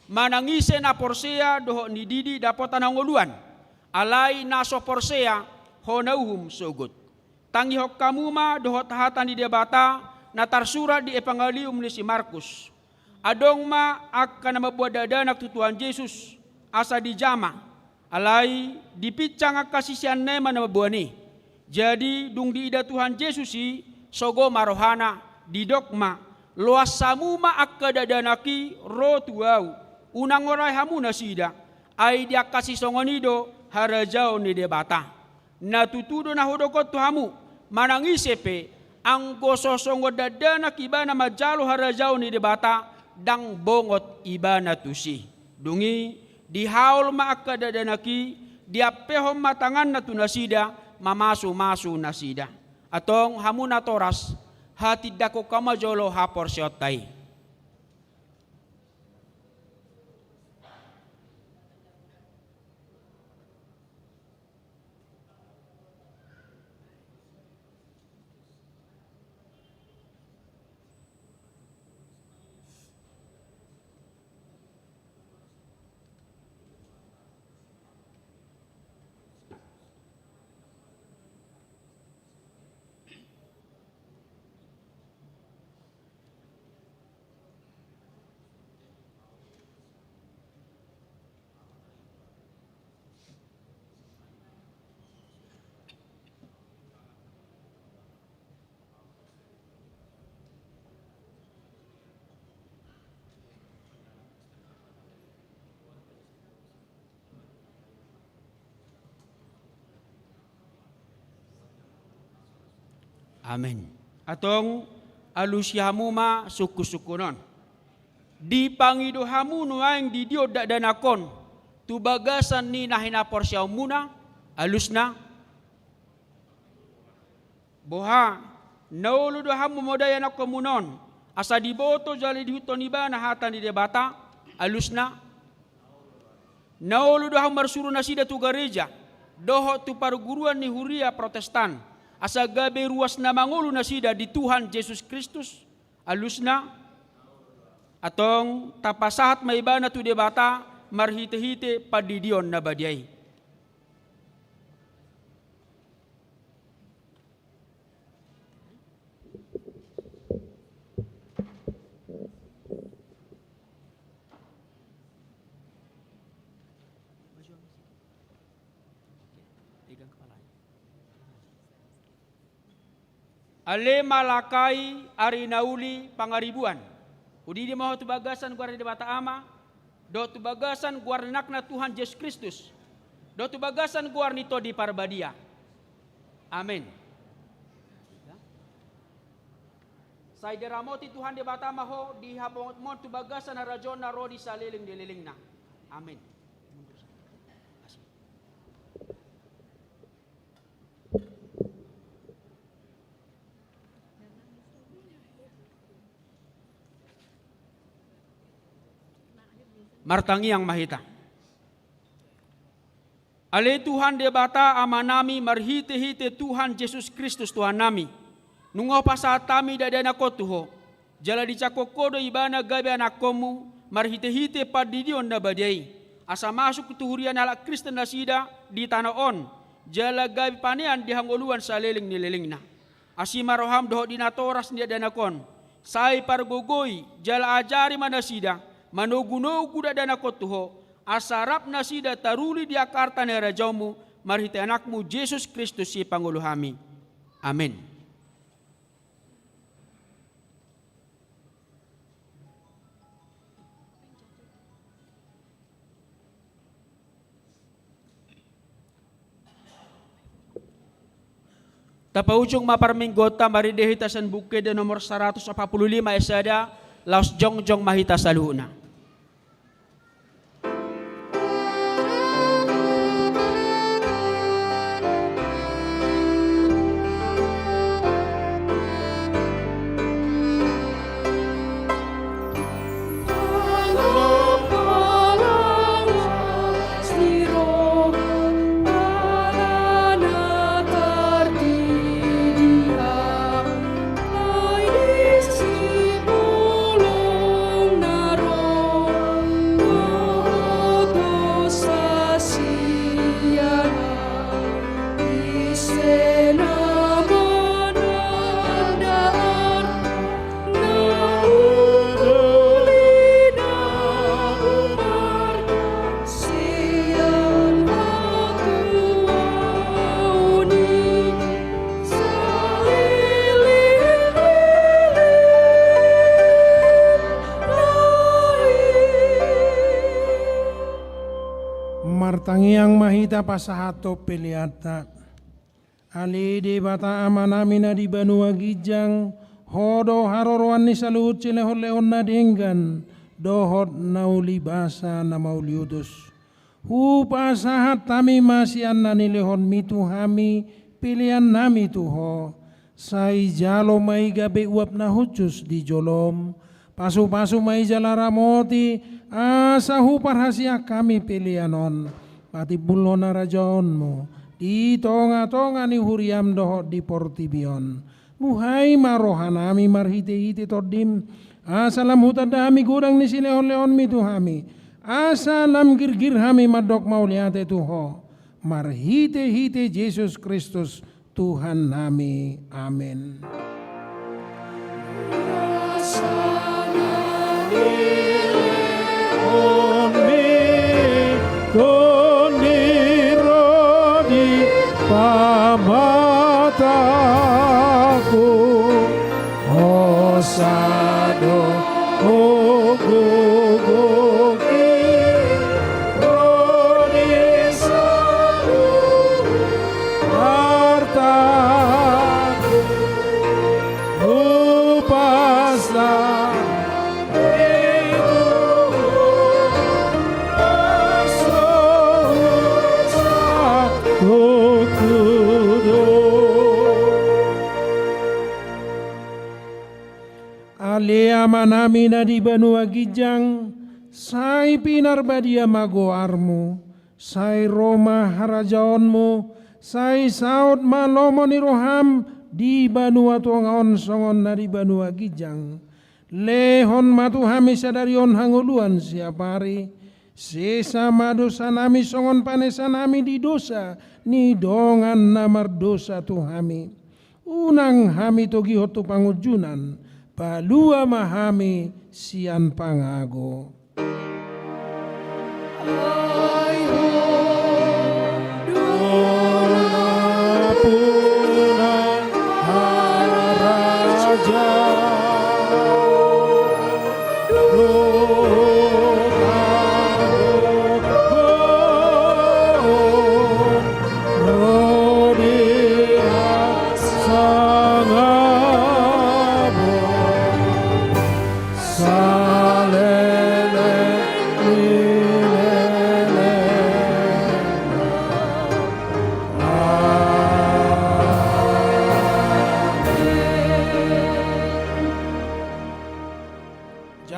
Manangise na porsea doho ni didi dapotan hangoluan. Alay naso porsea honauhum sogut. Tangihok kamu ma doho tahatan di debata na tarsura di epangalium ni si Markus. Adong ma akan mabuat dadanak tu Tuhan Yesus asa di jama. Alay dipicang ak kasisian nema na mabuani. Jadi dung di ida Tuhan Yesus si sogo marohana di dogma loas samuma ak kadadanaki ro tuau. Unang oray hamu nasida ay dia kasih songonido harajao ni debata. Natutudo na hodokot tu hamu manangisepe ang gososongo dadana kibana majalo harajao ni debata dang bongot ibana tusi. Dungi di haul maaka dadanaki dia pehom matangan na tunasida mamasu-masu nasida. Atong hamu na toras hatid dako kamajolo hapor siotay. Amin. Atong alusyamu ma suku-sukunon. Di pangidohamu nuaing di dio danakon. Tu bagasan ni nahina porsyaw muna. Alus na. Boha. Nauludohamu modayan ako munon. Asa diboto jali dihuton iba na hatan di debata. Alus na. Nauludohamu marsuru nasida tu gereja. Doho tu paruguruan ni huria protestan. Asa gabe ruas na mangulu na sida di Tuhan Yesus Kristus. Alus na. Atong tapasahat maibana tu debata marhite-hite padidion na badiyay. Ale malakai ari nauli pangaribuan. Udi di mau tubagasan guar di bata ama. Do tubagasan guar nakna Tuhan Yesus Kristus. Do tubagasan guar nito di parbadia. Amin. Sai deramoti Tuhan di batama ho di habongot mo tu bagasan na rajon na rodi sa liling na. Amin. Martangi yang mahita. Ale Tuhan de bata amanami marhite-hite Tuhan Yesus Kristus Tuhan nami. Nungo pasatami dadana kotuho. Jala dicakokodo ibana gabe anakomu marhite-hite padidion na badai. Asa masuk tuhurian ala Kristen nasida di tanah on. Jala gabe panean di hangoluan sa leling nileling na. Asima roham doho dinatoras ni danakon. Sai pargogoi jala ajari manasida. Manugunogu dadana kotuho. Asarap nasida taruli di akarta ni rajaumu. Marhite anakmu Yesus Kristus si Pangulo kami. Amin. Tapaujung maparminggota maridehitasan bukid nomor 145 esada Laos Jongjong mahita saluna.
Martangiang mahita pasahato peliata. Ali di bata amanamina di Banua Gijang. Hodo haroroan ni saluhut silehon leon na dinggan. Dohot nauli basa na mauliudus. Hu pasahat tami masian na nilehon mitu hami. Pilihan nami tuho. Sai jalo mai gabe uap na hucus di jolom. Pasu-pasu mai jalaramoti. Asa hu parhasia kami pilihanon. Pati bulona rajonmu di tonga-tonga ni huriam dohot di portibion. Muhai marohanami marhite-hite todim. Asalam hutadami gudang ni sileon-leon mi tuhami. Asalam girgir hami madok mauliate tuho. Marhite-hite Yesus Kristus Tuhan nami. Amin.
Pamataku Osado Ogogogi Rodisadu Hartaku Upasa
Alea manamina di Banua Gijang, sai pinarbadia mago armu, sai Roma harajaonmu, sai saud malomo ni roham di Banua tuangaon songon na di Banua Gijang. Lehon matu hami sadarion hanguluan siapari, sesa madosa nami songon panesa nami di dosa, ni dongan namar dosa tu hami. Unang hami togi hotu pangujunan, palua mahami sian pangago.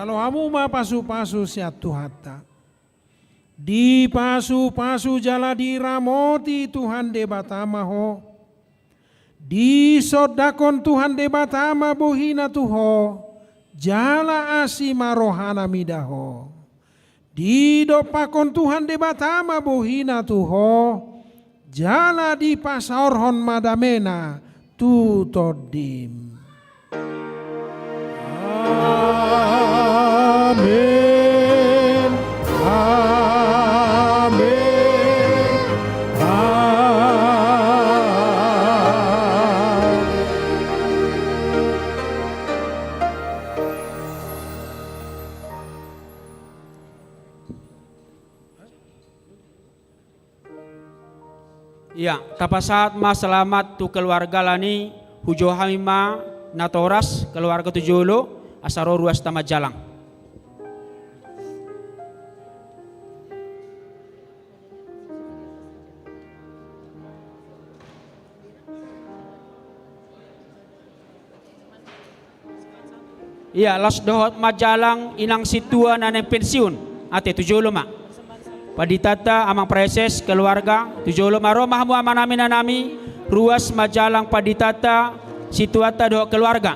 Kalau hamu ma pasu-pasu siat Tuhata. Di pasu-pasu jala diramoti Tuhan de batama ho. Di sodakon Tuhan de batama bohina tuho. Jala asima rohana midaho. Di dopakon Tuhan de batama bohina tuho. Jala di pasaorhon madamena tutodim.
Amin. Amin.
Ya, tapasat ma selamat tu keluarga lani hujo hamima natoras keluarga tujolo asaro ruas tamajalang. Iya, las dohot majalang inang situa naneng pensiun ate tujolo ma. Paditata amang preses keluarga tujolo ma romah mu amanami nanami ruas majalang paditata situata doh keluarga.